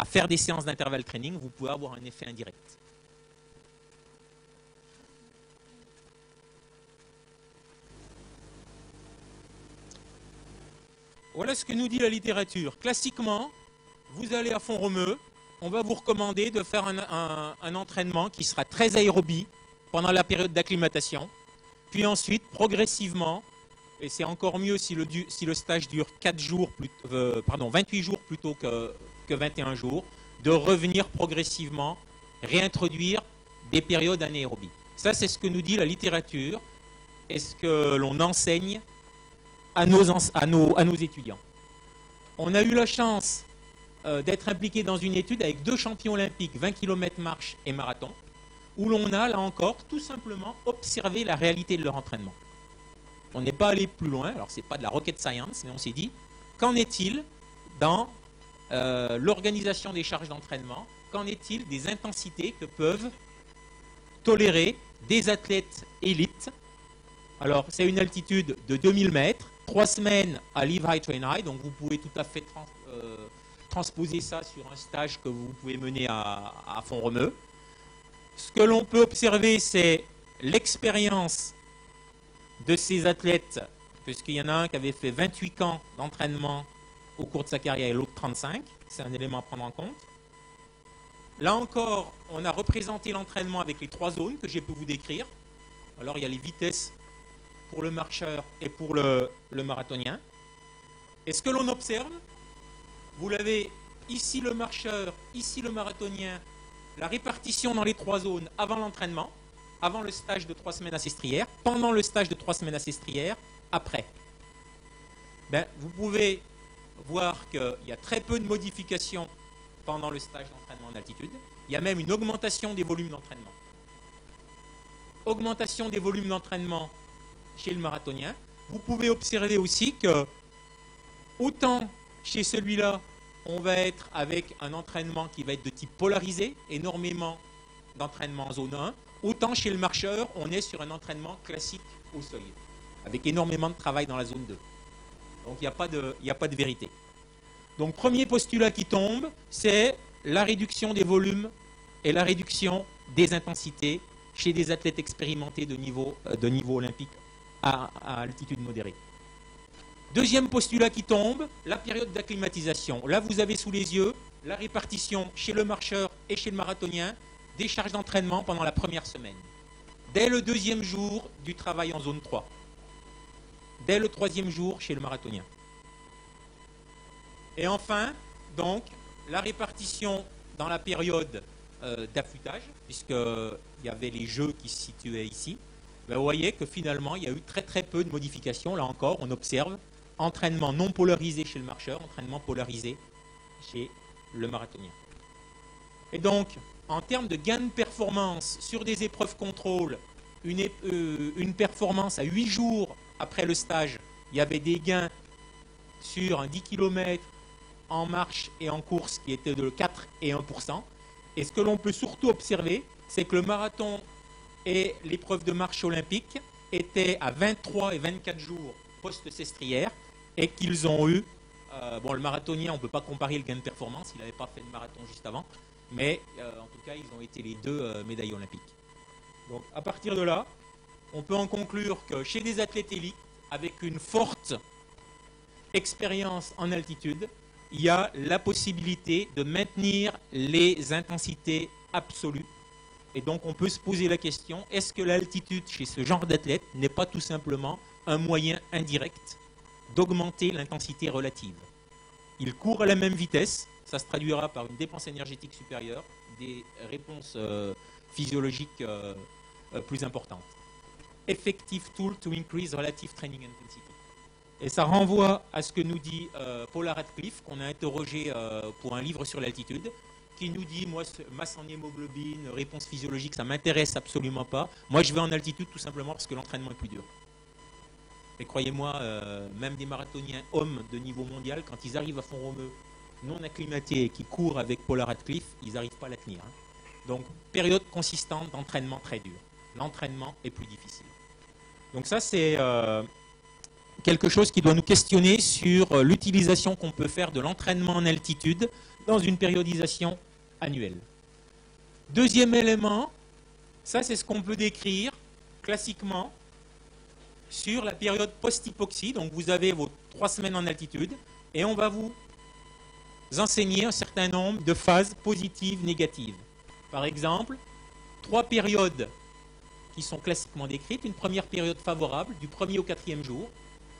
faire des séances d'intervalle training, vous pouvez avoir un effet indirect. Voilà ce que nous dit la littérature. Classiquement, vous allez à Font-Romeu, on va vous recommander de faire un entraînement qui sera très aérobie pendant la période d'acclimatation, puis ensuite, progressivement, et c'est encore mieux si le stage dure 28 jours plutôt que 21 jours, de revenir progressivement, réintroduire des périodes anaérobies. Ça, c'est ce que nous dit la littérature et ce que l'on enseigne à nos étudiants. On a eu la chance d'être impliqué dans une étude avec 2 champions olympiques, 20 km marche et marathon, où l'on a, là encore, tout simplement observé la réalité de leur entraînement. On n'est pas allé plus loin, alors ce n'est pas de la rocket science, mais on s'est dit, qu'en est-il dans l'organisation des charges d'entraînement? Qu'en est-il des intensités que peuvent tolérer des athlètes élites? Alors, c'est une altitude de 2000 mètres, 3 semaines à Live High, Train High, donc vous pouvez tout à fait transposer ça sur un stage que vous pouvez mener à Font-Romeu. Ce que l'on peut observer, c'est l'expérience de ces athlètes, puisqu'il y en a un qui avait fait 28 camps d'entraînement au cours de sa carrière et l'autre 35. C'est un élément à prendre en compte. Là encore, on a représenté l'entraînement avec les 3 zones que j'ai pu vous décrire. Alors, il y a les vitesses pour le marcheur et pour le marathonien. Et ce que l'on observe, vous l'avez ici le marcheur, ici le marathonien, la répartition dans les 3 zones avant l'entraînement. avant le stage de 3 semaines à Sestrières, pendant le stage de 3 semaines à Sestrières, après. Ben, vous pouvez voir qu'il y a très peu de modifications pendant le stage d'entraînement en altitude. Il y a même une augmentation des volumes d'entraînement. Augmentation des volumes d'entraînement chez le marathonien. Vous pouvez observer aussi que autant chez celui-là, on va être avec un entraînement qui va être de type polarisé, énormément d'entraînement en zone 1, autant chez le marcheur, on est sur un entraînement classique au seuil, avec énormément de travail dans la zone 2. Donc il n'y a pas de vérité. Donc premier postulat qui tombe, c'est la réduction des volumes et la réduction des intensités chez des athlètes expérimentés de niveau olympique à altitude modérée. Deuxième postulat qui tombe, la période d'acclimatisation. Là, vous avez sous les yeux la répartition chez le marcheur et chez le marathonien des charges d'entraînement pendant la première semaine. Dès le deuxième jour du travail en zone 3. Dès le troisième jour chez le marathonien. Et enfin, donc, la répartition dans la période d'affûtage, puisqu'il y avait les jeux qui se situaient ici. Ben, vous voyez que finalement, il y a eu très très peu de modifications. Là encore, on observe entraînement non polarisé chez le marcheur, entraînement polarisé chez le marathonien. Et donc, en termes de gain de performance sur des épreuves contrôle, une performance à 8 jours après le stage, il y avait des gains sur un 10 km en marche et en course qui étaient de 4 et 1%. Et ce que l'on peut surtout observer, c'est que le marathon et l'épreuve de marche olympique étaient à 23 et 24 jours post-Sestrières et qu'ils ont eu, bon, le marathonien, on ne peut pas comparer le gain de performance, il n'avait pas fait de marathon juste avant, mais en tout cas, ils ont été les deux médailles olympiques. Donc à partir de là, on peut en conclure que chez des athlètes élites, avec une forte expérience en altitude, il y a la possibilité de maintenir les intensités absolues. Et donc on peut se poser la question, est-ce que l'altitude chez ce genre d'athlète n'est pas tout simplement un moyen indirect d'augmenter l'intensité relative? Il court à la même vitesse, ça se traduira par une dépense énergétique supérieure, des réponses physiologiques plus importantes. Effective tool to increase relative training intensity. Et ça renvoie à ce que nous dit Paula Radcliffe, qu'on a interrogé pour un livre sur l'altitude, qui nous dit, moi, masse en hémoglobine, réponse physiologique, ça ne m'intéresse absolument pas. Moi, je vais en altitude tout simplement parce que l'entraînement est plus dur. Et croyez-moi, même des marathoniens hommes de niveau mondial, quand ils arrivent à Font-Romeu, non acclimatés et qui courent avec Paula Radcliffe, ils n'arrivent pas à la tenir. Hein. Donc, période consistante d'entraînement très dur. L'entraînement est plus difficile. Donc ça, c'est quelque chose qui doit nous questionner sur l'utilisation qu'on peut faire de l'entraînement en altitude dans une périodisation annuelle. Deuxième élément, ça c'est ce qu'on peut décrire classiquement sur la période post-hypoxie. Donc vous avez vos 3 semaines en altitude et on va vous enseigner un certain nombre de phases positives, négatives. Par exemple, 3 périodes qui sont classiquement décrites. Une première période favorable du 1er au 4e jour,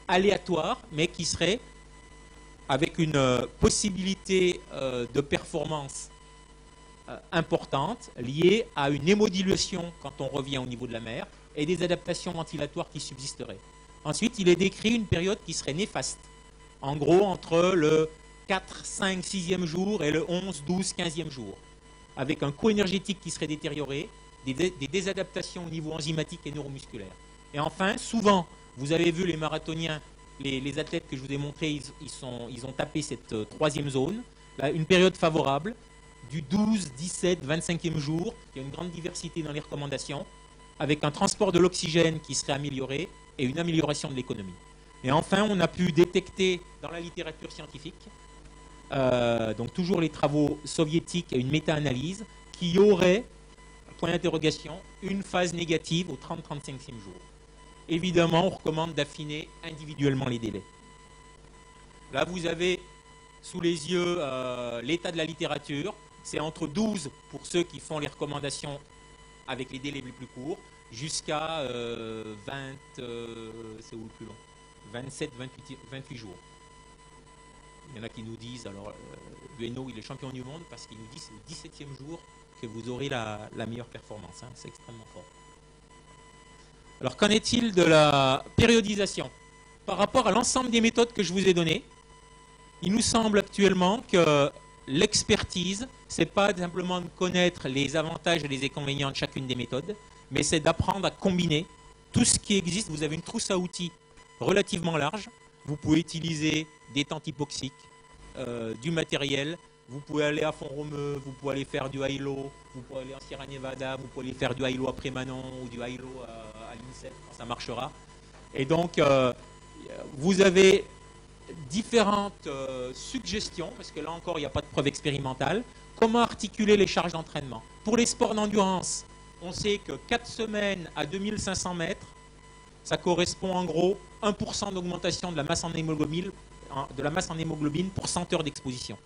aléatoire, mais qui serait avec une possibilité de performance importante liée à une hémodilation quand on revient au niveau de la mer et des adaptations ventilatoires qui subsisteraient. Ensuite, il est décrit une période qui serait néfaste, en gros entre le 4, 5, 6e jour et le 11, 12, 15e jour, avec un coût énergétique qui serait détérioré, des désadaptations au niveau enzymatique et neuromusculaire. Et enfin, souvent, vous avez vu les marathoniens, les athlètes que je vous ai montrés, ils ont tapé cette 3e zone, là, une période favorable, du 12, 17, 25e jour, il y a une grande diversité dans les recommandations, avec un transport de l'oxygène qui serait amélioré et une amélioration de l'économie. Et enfin, on a pu détecter dans la littérature scientifique, donc toujours les travaux soviétiques et une méta-analyse, qui aurait, point d'interrogation, une phase négative au 30-35e jour. Évidemment, on recommande d'affiner individuellement les délais. Là, vous avez sous les yeux l'état de la littérature. C'est entre 12 pour ceux qui font les recommandations avec les délais les plus courts, jusqu'à 20, c'est où le plus long 27, 28 jours. Il y en a qui nous disent, alors Bueno, il est champion du monde parce qu'il nous dit c'est le 17e jour que vous aurez la meilleure performance. Hein, c'est extrêmement fort. Alors, qu'en est-il de la périodisation? Par rapport à l'ensemble des méthodes que je vous ai données, il nous semble actuellement que l'expertise, ce n'est pas simplement de connaître les avantages et les inconvénients de chacune des méthodes, mais c'est d'apprendre à combiner tout ce qui existe. Vous avez une trousse à outils relativement large. Vous pouvez utiliser des tentes hypoxiques, du matériel. Vous pouvez aller à Font-Romeu, vous pouvez aller faire du high-low, vous pouvez aller en Sierra Nevada, vous pouvez aller faire du high-low après Manon ou du high-low à l'INSEP, ça marchera. Et donc, vous avez différentes suggestions, parce que là encore, il n'y a pas de preuve expérimentale. Comment articuler les charges d'entraînement? Pour les sports d'endurance, on sait que 4 semaines à 2500 mètres, ça correspond en gros 1% d'augmentation de la masse en hémoglobine pour 100 heures d'exposition.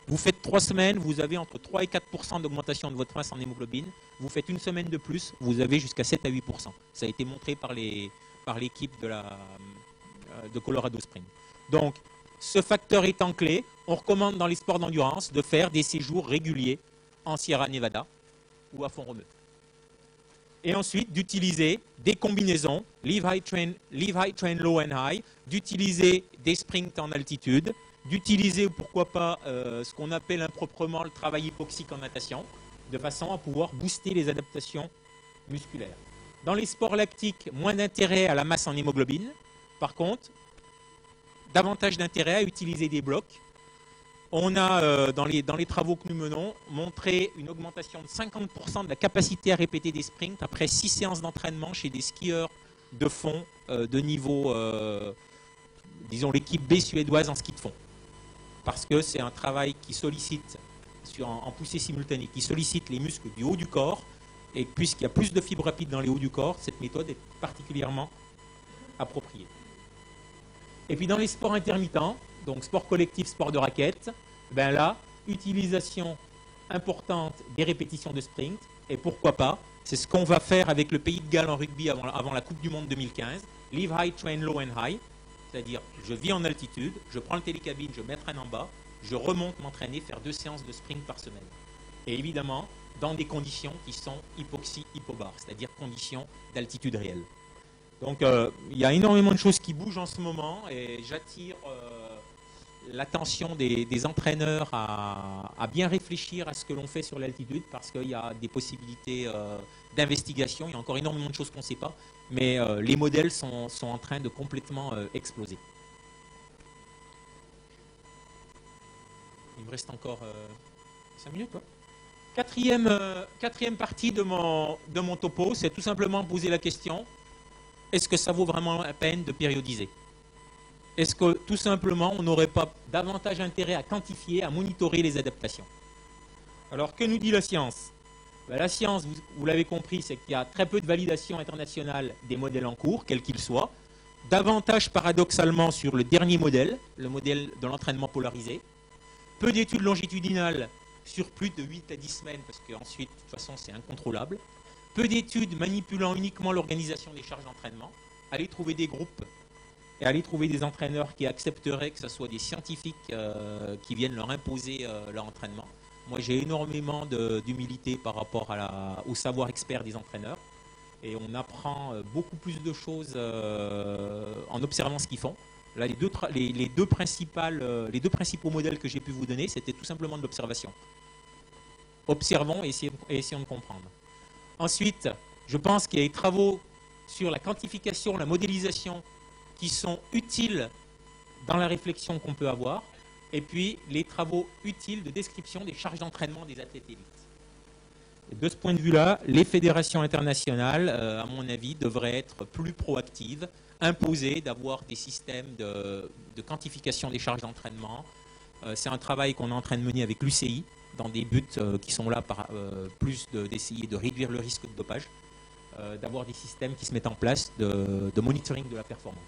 Vous faites 3 semaines, vous avez entre 3 et 4% d'augmentation de votre masse en hémoglobine. Vous faites une semaine de plus, vous avez jusqu'à 7 à 8%. Ça a été montré par l'équipe de Colorado Springs. Donc, ce facteur étant clé, on recommande dans les sports d'endurance de faire des séjours réguliers en Sierra Nevada ou à Font-Romeu. Et ensuite, d'utiliser des combinaisons, leave high, train low and high, d'utiliser des sprints en altitude, d'utiliser, pourquoi pas, ce qu'on appelle improprement le travail hypoxique en natation, de façon à pouvoir booster les adaptations musculaires. Dans les sports lactiques, moins d'intérêt à la masse en hémoglobine. Par contre, davantage d'intérêt à utiliser des blocs. On a, dans les travaux que nous menons, montré une augmentation de 50% de la capacité à répéter des sprints après 6 séances d'entraînement chez des skieurs de fond de niveau, disons l'équipe B suédoise en ski de fond. Parce que c'est un travail qui sollicite, en poussée simultanée, qui sollicite les muscles du haut du corps. Et puisqu'il y a plus de fibres rapides dans les hauts du corps, cette méthode est particulièrement appropriée. Et puis dans les sports intermittents, donc sport collectif, sport de raquette, ben là, utilisation importante des répétitions de sprint. Et pourquoi pas, c'est ce qu'on va faire avec le Pays de Galles en rugby avant la Coupe du Monde 2015. Live high, train low and high. C'est-à-dire, je vis en altitude, je prends le télécabine, je m'entraîne en bas, je remonte m'entraîner, faire 2 séances de sprint par semaine. Et évidemment, dans des conditions qui sont hypoxie-hypobar, c'est-à-dire conditions d'altitude réelle. Donc, il y a énormément de choses qui bougent en ce moment et j'attire l'attention des entraîneurs à bien réfléchir à ce que l'on fait sur l'altitude parce qu'il y a des possibilités d'investigation. Il y a encore énormément de choses qu'on ne sait pas, mais les modèles sont en train de complètement exploser. Il me reste encore 5 minutes, quoi. Quatrième partie de mon topo, c'est tout simplement poser la question, est-ce que ça vaut vraiment la peine de périodiser? Est-ce que tout simplement on n'aurait pas davantage intérêt à quantifier, à monitorer les adaptations? Alors que nous dit la science? Ben, la science, vous l'avez compris, c'est qu'il y a très peu de validation internationale des modèles en cours, quels qu'ils soient. Davantage paradoxalement sur le dernier modèle, le modèle de l'entraînement polarisé. Peu d'études longitudinales sur plus de 8 à 10 semaines, parce qu'ensuite, de toute façon, c'est incontrôlable. Peu d'études manipulant uniquement l'organisation des charges d'entraînement. Allez trouver des groupes et allez trouver des entraîneurs qui accepteraient que ce soit des scientifiques qui viennent leur imposer leur entraînement. Moi, j'ai énormément d'humilité par rapport au savoir expert des entraîneurs. Et on apprend beaucoup plus de choses en observant ce qu'ils font. Là, les deux principaux modèles que j'ai pu vous donner, c'était tout simplement de l'observation. Observons et essayons de comprendre. Ensuite, je pense qu'il y a des travaux sur la quantification, la modélisation qui sont utiles dans la réflexion qu'on peut avoir. Et puis, les travaux utiles de description des charges d'entraînement des athlètes élites. Et de ce point de vue-là, les fédérations internationales, à mon avis, devraient être plus proactives, imposer d'avoir des systèmes de quantification des charges d'entraînement. C'est un travail qu'on est en train de mener avec l'UCI, dans des buts qui sont là plus d'essayer de réduire le risque de dopage, d'avoir des systèmes qui se mettent en place de monitoring de la performance.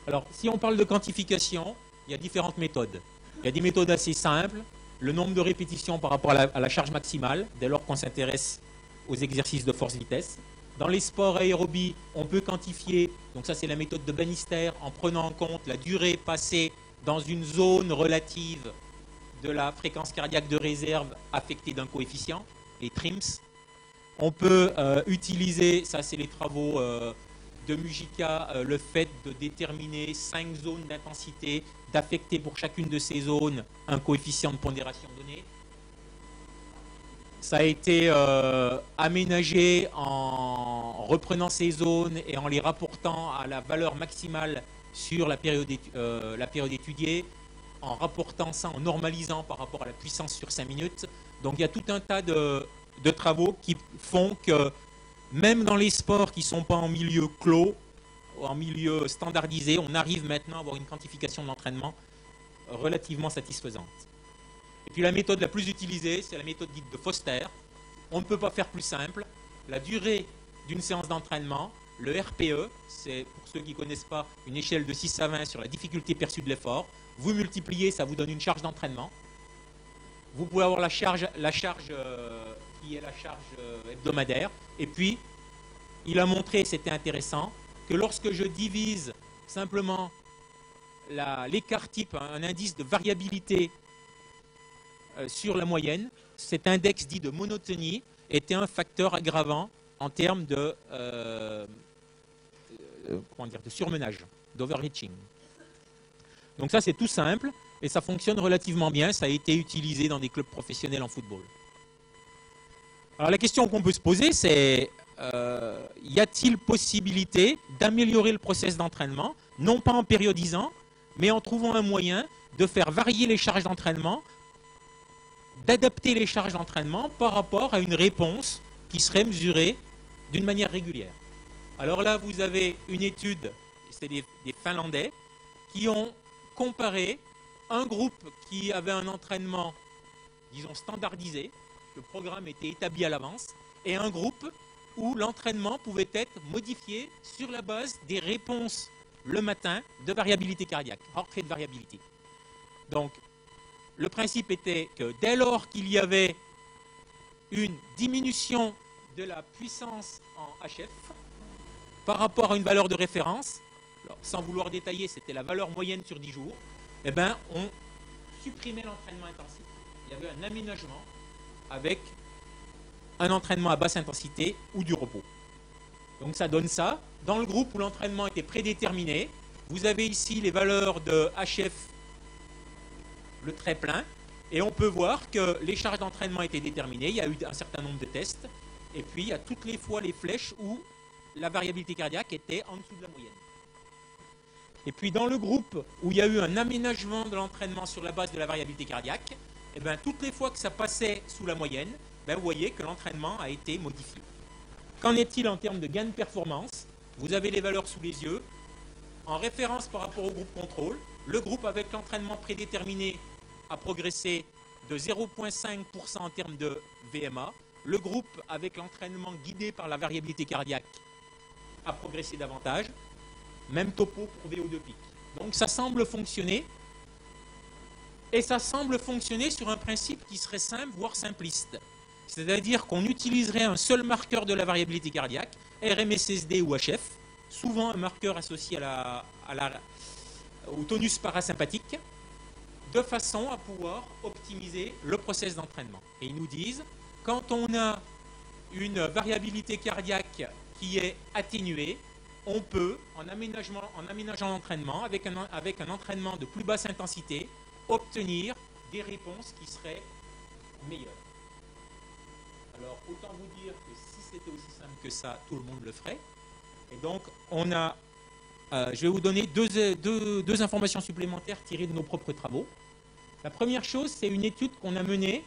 Alors, si on parle de quantification, il y a différentes méthodes. Il y a des méthodes assez simples, le nombre de répétitions par rapport à la charge maximale, dès lors qu'on s'intéresse aux exercices de force-vitesse. Dans les sports aérobie, on peut quantifier, donc ça c'est la méthode de Bannister, en prenant en compte la durée passée dans une zone relative de la fréquence cardiaque de réserve affectée d'un coefficient, les TRIMS. On peut utiliser, ça c'est les travaux de Mujica, le fait de déterminer 5 zones d'intensité, d'affecter pour chacune de ces zones un coefficient de pondération donné. Ça a été aménagé en reprenant ces zones et en les rapportant à la valeur maximale sur la période étudiée, en rapportant ça, en normalisant par rapport à la puissance sur 5 minutes. Donc il y a tout un tas de travaux qui font que même dans les sports qui ne sont pas en milieu clos, en milieu standardisé, on arrive maintenant à avoir une quantification de l'entraînement relativement satisfaisante. Et puis la méthode la plus utilisée, c'est la méthode dite de Foster. On ne peut pas faire plus simple. La durée d'une séance d'entraînement, le RPE, c'est pour ceux qui ne connaissent pas une échelle de 6 à 20 sur la difficulté perçue de l'effort. Vous multipliez, ça vous donne une charge d'entraînement. Vous pouvez avoir la charge qui est la charge hebdomadaire. Et puis, il a montré, c'était intéressant, que lorsque je divise simplement l'écart type, un indice de variabilité sur la moyenne, cet index dit de monotonie était un facteur aggravant en termes de surmenage, d'overreaching. Donc ça, c'est tout simple et ça fonctionne relativement bien. Ça a été utilisé dans des clubs professionnels en football. Alors la question qu'on peut se poser, c'est y a-t-il possibilité d'améliorer le process d'entraînement, non pas en périodisant, mais en trouvant un moyen de faire varier les charges d'entraînement, d'adapter les charges d'entraînement par rapport à une réponse qui serait mesurée d'une manière régulière. Alors là, vous avez une étude, c'est des Finlandais, qui ont comparé un groupe qui avait un entraînement, disons, standardisé, le programme était établi à l'avance, et un groupe où l'entraînement pouvait être modifié sur la base des réponses le matin de variabilité cardiaque, heart rate variability. Donc, le principe était que dès lors qu'il y avait une diminution de la puissance en HF par rapport à une valeur de référence, alors, sans vouloir détailler, c'était la valeur moyenne sur 10 jours, eh ben, on supprimait l'entraînement intensif. Il y avait un aménagement avec un entraînement à basse intensité ou du repos. Donc ça donne ça. Dans le groupe où l'entraînement était prédéterminé, vous avez ici les valeurs de HF, le trait plein, et on peut voir que les charges d'entraînement étaient déterminées. Il y a eu un certain nombre de tests, et puis il y a toutes les fois les flèches où la variabilité cardiaque était en dessous de la moyenne. Et puis dans le groupe où il y a eu un aménagement de l'entraînement sur la base de la variabilité cardiaque, eh bien, toutes les fois que ça passait sous la moyenne, ben, vous voyez que l'entraînement a été modifié. Qu'en est-il en termes de gain de performance? Vous avez les valeurs sous les yeux. En référence par rapport au groupe contrôle, le groupe avec l'entraînement prédéterminé a progressé de 0,5% en termes de VMA. Le groupe avec l'entraînement guidé par la variabilité cardiaque a progressé davantage. Même topo pour VO2 pic. Donc ça semble fonctionner. Et ça semble fonctionner sur un principe qui serait simple, voire simpliste. C'est-à-dire qu'on utiliserait un seul marqueur de la variabilité cardiaque, RMSSD ou HF, souvent un marqueur associé au tonus parasympathique, de façon à pouvoir optimiser le process d'entraînement. Et ils nous disent, quand on a une variabilité cardiaque qui est atténuée, on peut, en aménageant l'entraînement, avec un entraînement de plus basse intensité, obtenir des réponses qui seraient meilleures. Alors, autant vous dire que si c'était aussi simple que ça, tout le monde le ferait. Et donc, je vais vous donner deux informations supplémentaires tirées de nos propres travaux. La première chose, c'est une étude qu'on a menée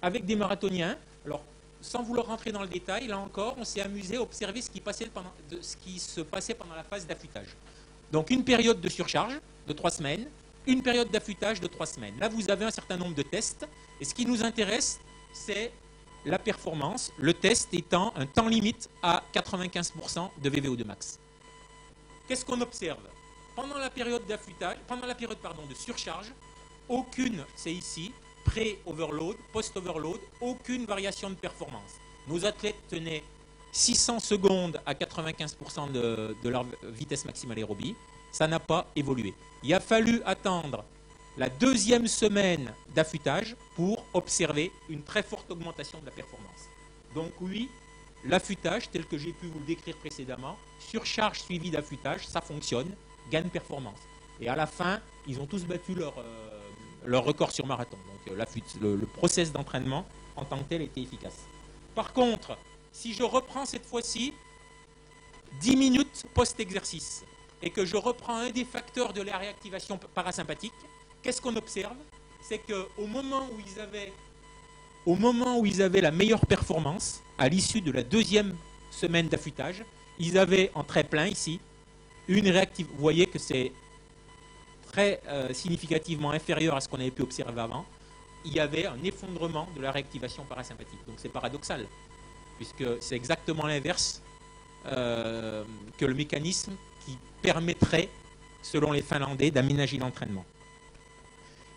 avec des marathoniens. Alors, sans vouloir rentrer dans le détail, là encore, on s'est amusé à observer ce qui se passait pendant la phase d'affûtage. Donc, une période de surcharge de 3 semaines, une période d'affûtage de 3 semaines. Là, vous avez un certain nombre de tests. Et ce qui nous intéresse, c'est la performance, le test étant un temps limite à 95% de VVO2 max. Qu'est-ce qu'on observe? Pendant la période d'affûtage, de surcharge, aucune, c'est ici, pré-overload, post-overload, aucune variation de performance. Nos athlètes tenaient 600 secondes à 95% de leur vitesse maximale aérobie. Ça n'a pas évolué. Il a fallu attendre la 2e semaine d'affûtage pour observer une très forte augmentation de la performance. Donc oui, l'affûtage, tel que j'ai pu vous le décrire précédemment, surcharge suivie d'affûtage, ça fonctionne, gain de performance. Et à la fin, ils ont tous battu leur record sur marathon. Donc le process d'entraînement en tant que tel était efficace. Par contre, si je reprends cette fois-ci 10 minutes post-exercice et que je reprends un des facteurs de la réactivation parasympathique, qu'est-ce qu'on observe? C'est qu'au moment où ils avaient la meilleure performance, à l'issue de la deuxième semaine d'affûtage, ils avaient en trait plein ici une réactivité. Vous voyez que c'est très significativement inférieur à ce qu'on avait pu observer avant. Il y avait un effondrement de la réactivation parasympathique. Donc c'est paradoxal, puisque c'est exactement l'inverse que le mécanisme qui permettrait, selon les Finlandais, d'aménager l'entraînement.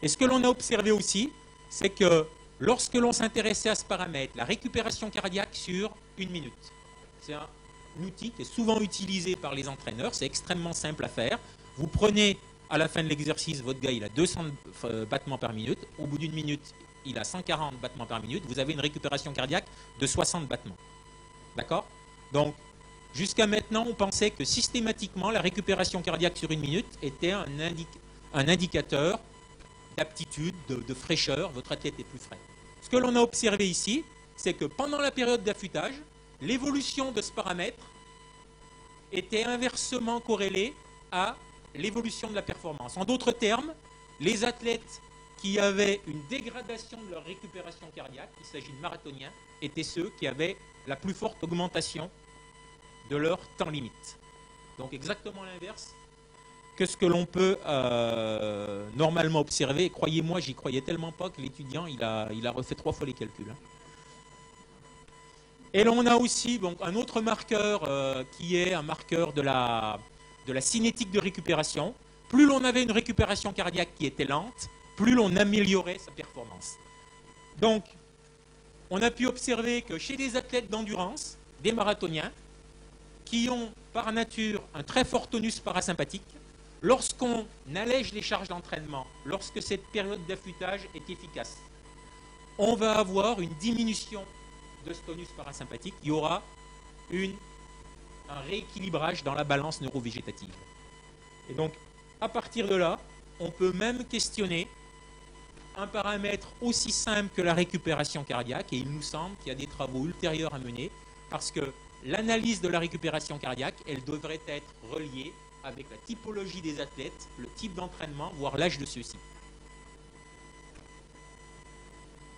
Et ce que l'on a observé aussi, c'est que lorsque l'on s'intéressait à ce paramètre, la récupération cardiaque sur 1 minute, c'est un outil qui est souvent utilisé par les entraîneurs, c'est extrêmement simple à faire. Vous prenez à la fin de l'exercice, votre gars il a 200 battements par minute, au bout d'1 minute, il a 140 battements par minute, vous avez une récupération cardiaque de 60 battements. D'accord? Donc, jusqu'à maintenant, on pensait que systématiquement, la récupération cardiaque sur 1 minute était un indicateur d'aptitude, de fraîcheur, votre athlète est plus frais. Ce que l'on a observé ici, c'est que pendant la période d'affûtage, l'évolution de ce paramètre était inversement corrélée à l'évolution de la performance. En d'autres termes, les athlètes qui avaient une dégradation de leur récupération cardiaque, il s'agit de marathoniens, étaient ceux qui avaient la plus forte augmentation de leur temps limite. Donc exactement l'inverse que ce que l'on peut normalement observer. Et croyez-moi, j'y croyais tellement pas que l'étudiant, il a refait 3 fois les calculs. Hein. Et l'on a aussi donc, un autre marqueur qui est un marqueur de la cinétique de récupération. Plus l'on avait une récupération cardiaque qui était lente, plus l'on améliorait sa performance. Donc, on a pu observer que chez des athlètes d'endurance, des marathoniens, qui ont par nature un très fort tonus parasympathique, lorsqu'on allège les charges d'entraînement, lorsque cette période d'affûtage est efficace, on va avoir une diminution de ce tonus parasympathique. Il y aura un rééquilibrage dans la balance neurovégétative. Et donc, à partir de là, on peut même questionner un paramètre aussi simple que la récupération cardiaque, et il nous semble qu'il y a des travaux ultérieurs à mener, parce que l'analyse de la récupération cardiaque, elle devrait être reliée avec la typologie des athlètes, le type d'entraînement, voire l'âge de ceux-ci.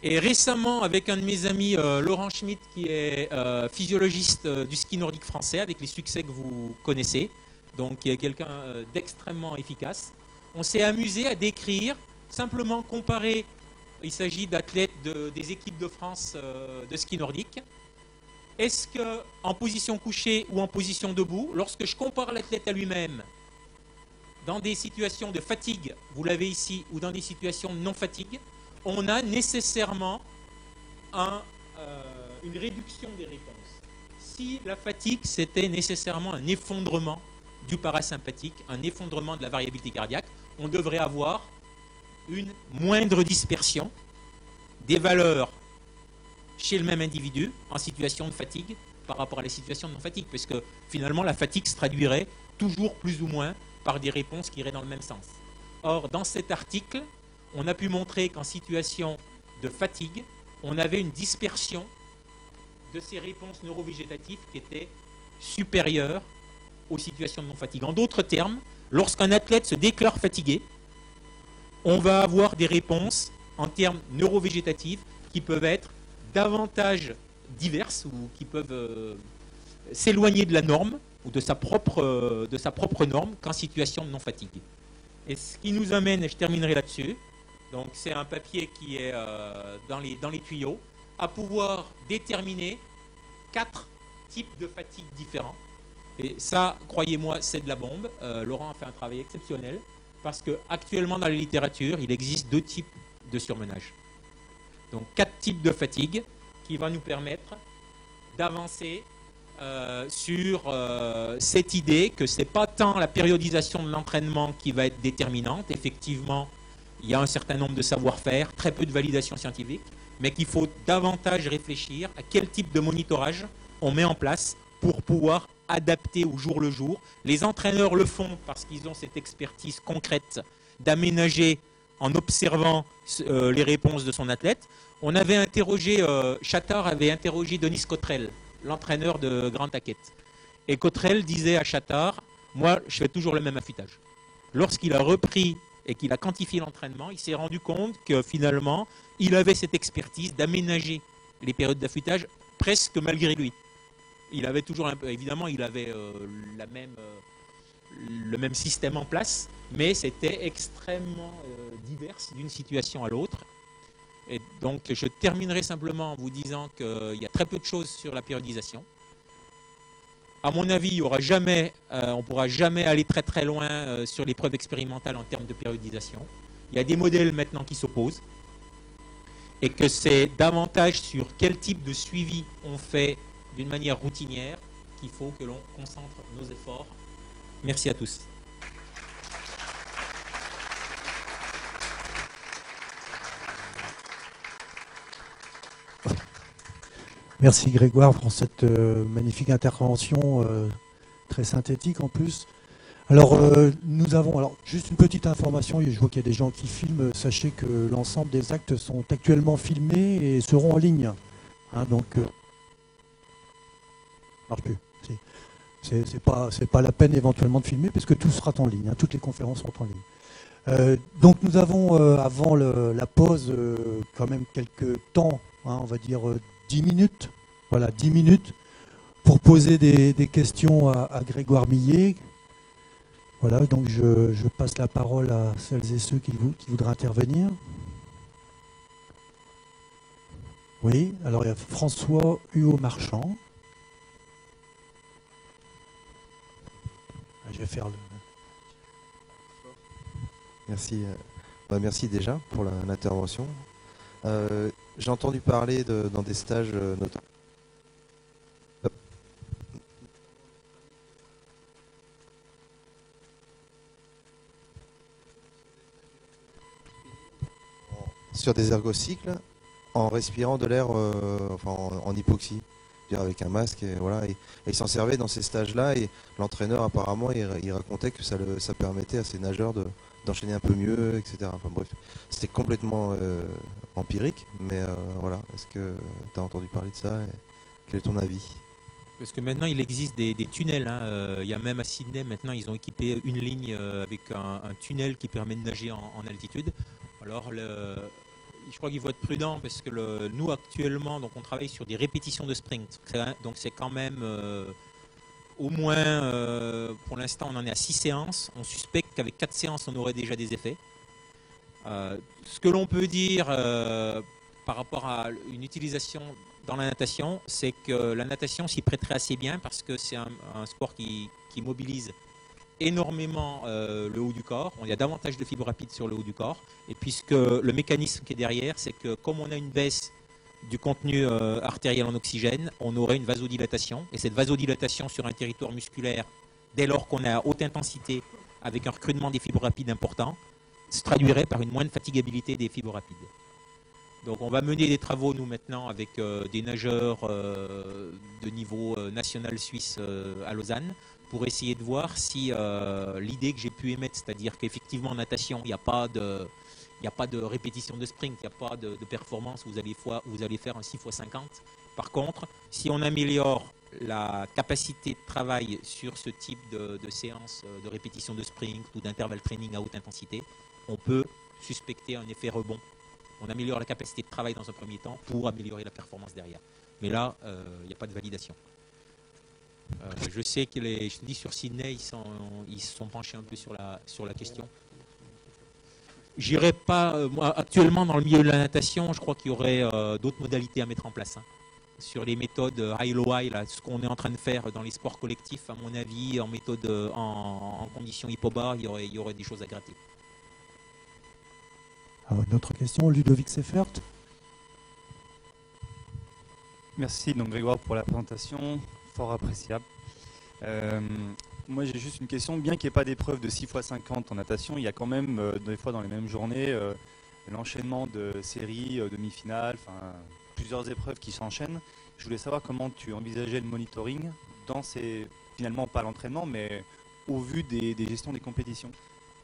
Et récemment, avec un de mes amis, Laurent Schmitt, qui est physiologiste du ski nordique français, avec les succès que vous connaissez, donc qui est quelqu'un d'extrêmement efficace, on s'est amusé à décrire, simplement comparer, il s'agit d'athlètes des équipes de France de ski nordique. Est-ce qu'en position couchée ou en position debout, lorsque je compare l'athlète à lui-même, dans des situations de fatigue, vous l'avez ici, ou dans des situations de non-fatigue, on a nécessairement une réduction des réponses. Si la fatigue, c'était nécessairement un effondrement du parasympathique, un effondrement de la variabilité cardiaque, on devrait avoir une moindre dispersion des valeurs chez le même individu en situation de fatigue par rapport à la situation de non-fatigue, puisque finalement la fatigue se traduirait toujours plus ou moins par des réponses qui iraient dans le même sens. Or, dans cet article, on a pu montrer qu'en situation de fatigue, on avait une dispersion de ces réponses neurovégétatives qui étaient supérieures aux situations de non-fatigue. En d'autres termes, lorsqu'un athlète se déclare fatigué, on va avoir des réponses en termes neurovégétatifs qui peuvent être davantage diverses ou qui peuvent s'éloigner de la norme ou de sa propre norme qu'en situation de non-fatigue. Et ce qui nous amène, et je terminerai là-dessus, donc c'est un papier qui est dans les tuyaux, à pouvoir déterminer 4 types de fatigue différents. Et ça, croyez-moi, c'est de la bombe. Laurent a fait un travail exceptionnel parce qu'actuellement dans la littérature, il existe 2 types de surmenage. Donc 4 types de fatigue qui vont nous permettre d'avancer sur cette idée que ce n'est pas tant la périodisation de l'entraînement qui va être déterminante. Effectivement, il y a un certain nombre de savoir-faire, très peu de validation scientifique, mais qu'il faut davantage réfléchir à quel type de monitorage on met en place pour pouvoir adapter au jour le jour. Les entraîneurs le font parce qu'ils ont cette expertise concrète d'aménager en observant les réponses de son athlète. On avait interrogé, Chattard avait interrogé Denis Cottrell, l'entraîneur de Grand Taquet. Et Cottrell disait à Chattard, moi je fais toujours le même affûtage. Lorsqu'il a repris et qu'il a quantifié l'entraînement, il s'est rendu compte que finalement, il avait cette expertise d'aménager les périodes d'affûtage presque malgré lui. Il avait toujours, évidemment, il avait le même système en place, mais c'était extrêmement divers d'une situation à l'autre. Et donc, je terminerai simplement en vous disant qu'il y a très peu de choses sur la périodisation. À mon avis, on ne pourra jamais aller très très loin sur les preuves expérimentales en termes de périodisation. Il y a des modèles maintenant qui s'opposent et que c'est davantage sur quel type de suivi on fait d'une manière routinière qu'il faut que l'on concentre nos efforts. Merci à tous. Merci Grégoire pour cette magnifique intervention, très synthétique en plus. Alors, nous avons juste une petite information, je vois qu'il y a des gens qui filment. Sachez que l'ensemble des actes sont actuellement filmés et seront en ligne. Hein, donc, marche plus. C'est pas la peine éventuellement de filmer puisque tout sera en ligne, hein, toutes les conférences seront en ligne. Donc nous avons, avant la pause, quand même quelques temps, hein, on va dire 10 minutes, voilà, 10 minutes, pour poser des questions à Grégoire Millet. Voilà, donc je passe la parole à celles et ceux qui voudraient intervenir. Oui, alors il y a François Huot-Marchand. Je vais faire le... Merci. Merci déjà pour l'intervention. J'ai entendu parler dans des stages notamment. Sur des ergocycles en respirant de l'air en hypoxie, avec un masque, et voilà, et il s'en servait dans ces stages-là, et l'entraîneur apparemment il racontait que ça permettait à ces nageurs d'enchaîner un peu mieux, etc. Enfin bref, c'était complètement empirique, mais voilà, est-ce que tu as entendu parler de ça et quel est ton avis? Parce que maintenant il existe des tunnels, hein. Il y a même à Sydney maintenant ils ont équipé une ligne avec un tunnel qui permet de nager en altitude. Alors je crois qu'il faut être prudent parce que nous actuellement donc on travaille sur des répétitions de sprint, donc c'est quand même au moins pour l'instant on en est à 6 séances, on suspecte qu'avec 4 séances on aurait déjà des effets. Ce que l'on peut dire par rapport à une utilisation dans la natation, c'est que la natation s'y prêterait assez bien parce que c'est un sport qui mobilise énormément le haut du corps. Il y a davantage de fibres rapides sur le haut du corps. Et puisque le mécanisme qui est derrière, c'est que comme on a une baisse du contenu artériel en oxygène, on aurait une vasodilatation. Et cette vasodilatation sur un territoire musculaire, dès lors qu'on est à haute intensité, avec un recrutement des fibres rapides important, se traduirait par une moindre fatigabilité des fibres rapides. Donc on va mener des travaux, nous, maintenant, avec des nageurs de niveau national suisse à Lausanne, pour essayer de voir si l'idée que j'ai pu émettre, c'est-à-dire qu'effectivement en natation, il n'y a pas de répétition de sprint, il n'y a pas de performance où vous allez faire un 6x50. Par contre, si on améliore la capacité de travail sur ce type de séance de répétition de sprint ou d'intervalle training à haute intensité, on peut suspecter un effet rebond. On améliore la capacité de travail dans un premier temps pour améliorer la performance derrière. Mais là, il n'y a pas de validation. Je sais que je te dis sur Sydney, ils se sont penchés un peu sur la question. J'irai pas, moi, actuellement dans le milieu de la natation, je crois qu'il y aurait d'autres modalités à mettre en place. Hein. Sur les méthodes high-low-high, ce qu'on est en train de faire dans les sports collectifs, à mon avis, en méthode en conditions hypobar, il y aurait des choses à gratter. Alors, une autre question, Ludovic Seifert. Merci donc Grégoire pour la présentation, fort appréciable. Moi j'ai juste une question, bien qu'il n'y ait pas d'épreuve de 6x50 en natation, il y a quand même des fois dans les mêmes journées l'enchaînement de séries, demi-finales, plusieurs épreuves qui s'enchaînent. je voulais savoir comment tu envisageais le monitoring finalement pas l'entraînement, mais au vu des gestions des compétitions.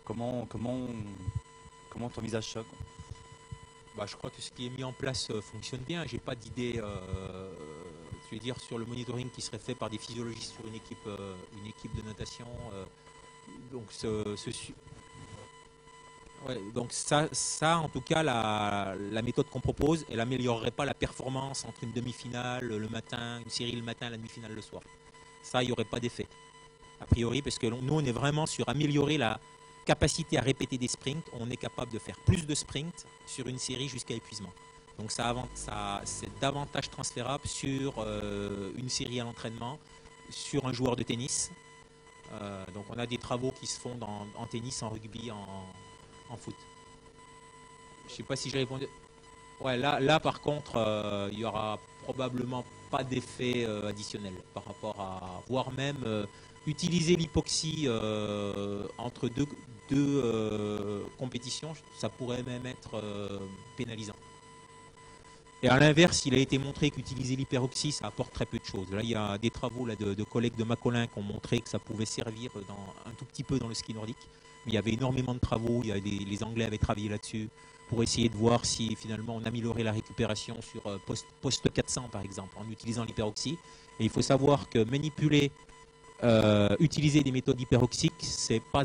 Comment tu envisages ça, quoi? Bah, je crois que ce qui est mis en place fonctionne bien. J'ai pas d'idée, je veux dire, sur le monitoring qui serait fait par des physiologistes sur une équipe de natation. Donc, ouais, donc ça, en tout cas, la méthode qu'on propose, elle n'améliorerait pas la performance entre une demi-finale le matin, une série le matin, la demi-finale le soir. Ça, il n'y aurait pas d'effet, a priori, parce que nous, on est vraiment sur améliorer la capacité à répéter des sprints. On est capable de faire plus de sprints sur une série jusqu'à épuisement. Donc c'est davantage transférable sur une série à l'entraînement, sur un joueur de tennis. Donc on a des travaux qui se font en tennis, en rugby, en foot. Je ne sais pas si j'ai répondu. Ouais, là par contre, il n'y aura probablement pas d'effet additionnel par rapport à, voire même utiliser l'hypoxie entre deux compétitions, ça pourrait même être pénalisant. Et à l'inverse, il a été montré qu'utiliser l'hyperoxie, ça apporte très peu de choses. Là, il y a des travaux de collègues de Macolin qui ont montré que ça pouvait servir un tout petit peu dans le ski nordique. Mais il y avait énormément de travaux, les Anglais avaient travaillé là-dessus pour essayer de voir si finalement on améliorait la récupération sur post 400 par exemple, en utilisant l'hyperoxie. Et il faut savoir que utiliser des méthodes hyperoxiques, c'est pas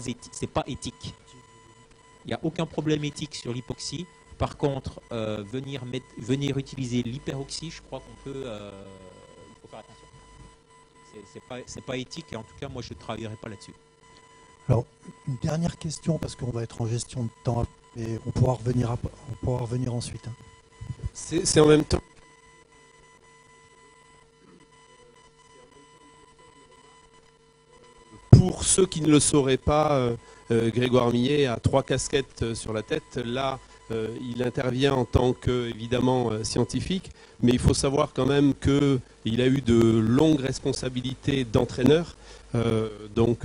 éthique. Il n'y a aucun problème éthique sur l'hypoxie. Par contre, venir utiliser l'hyperoxie, je crois qu'on peut. Il faut faire attention. C'est pas éthique et en tout cas, moi, je ne travaillerai pas là-dessus. Alors, une dernière question parce qu'on va être en gestion de temps et on pourra revenir ensuite. Hein. C'est en même temps. Pour ceux qui ne le sauraient pas, Grégoire Millet a 3 casquettes sur la tête. Là, il intervient en tant que, évidemment, scientifique, mais il faut savoir quand même qu'il a eu de longues responsabilités d'entraîneur. Donc,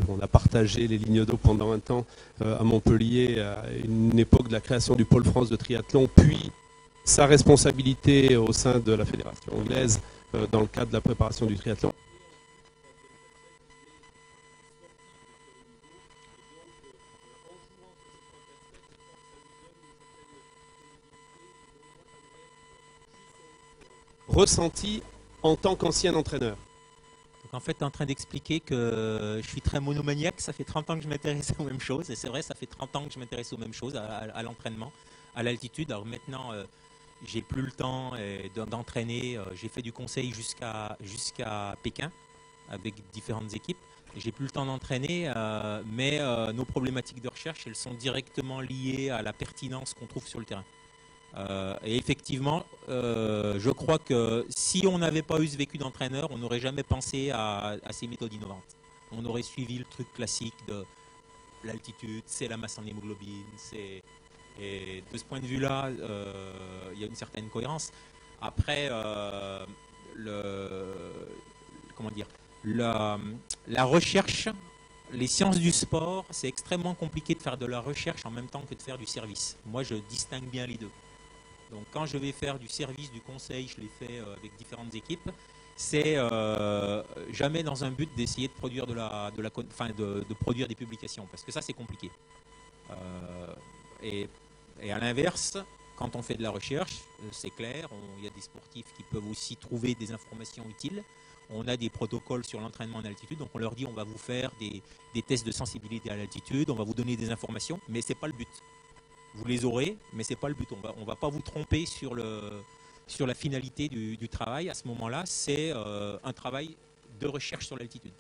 on a partagé les lignes d'eau pendant un temps à Montpellier, à une époque de la création du Pôle France de triathlon, puis sa responsabilité au sein de la Fédération anglaise dans le cadre de la préparation du triathlon. Ressenti en tant qu'ancien entraîneur. Donc en fait, tu es en train d'expliquer que je suis très monomaniaque, ça fait 30 ans que je m'intéresse aux mêmes choses, et c'est vrai, ça fait 30 ans que je m'intéresse aux mêmes choses, à l'entraînement, à l'altitude. Alors maintenant, j'ai plus le temps d'entraîner, j'ai fait du conseil jusqu'à Pékin, avec différentes équipes. J'ai plus le temps d'entraîner, mais nos problématiques de recherche, elles sont directement liées à la pertinence qu'on trouve sur le terrain. Et effectivement, je crois que si on n'avait pas eu ce vécu d'entraîneur, on n'aurait jamais pensé à ces méthodes innovantes. On aurait suivi le truc classique de l'altitude, c'est la masse en hémoglobine. Et de ce point de vue-là, il y a une certaine cohérence. Après, la recherche, les sciences du sport, c'est extrêmement compliqué de faire de la recherche en même temps que de faire du service. Moi, je distingue bien les deux. Donc quand je vais faire du service, du conseil, je l'ai fait avec différentes équipes, c'est jamais dans un but d'essayer de produire de produire des publications, parce que ça c'est compliqué. Et à l'inverse, quand on fait de la recherche, c'est clair, il y a des sportifs qui peuvent aussi trouver des informations utiles. On a des protocoles sur l'entraînement en altitude, donc on leur dit on va vous faire des tests de sensibilité à l'altitude, on va vous donner des informations, mais ce n'est pas le but. Vous les aurez, mais ce n'est pas le but. On va pas vous tromper sur la finalité du travail. À ce moment-là, c'est un travail de recherche sur l'altitude.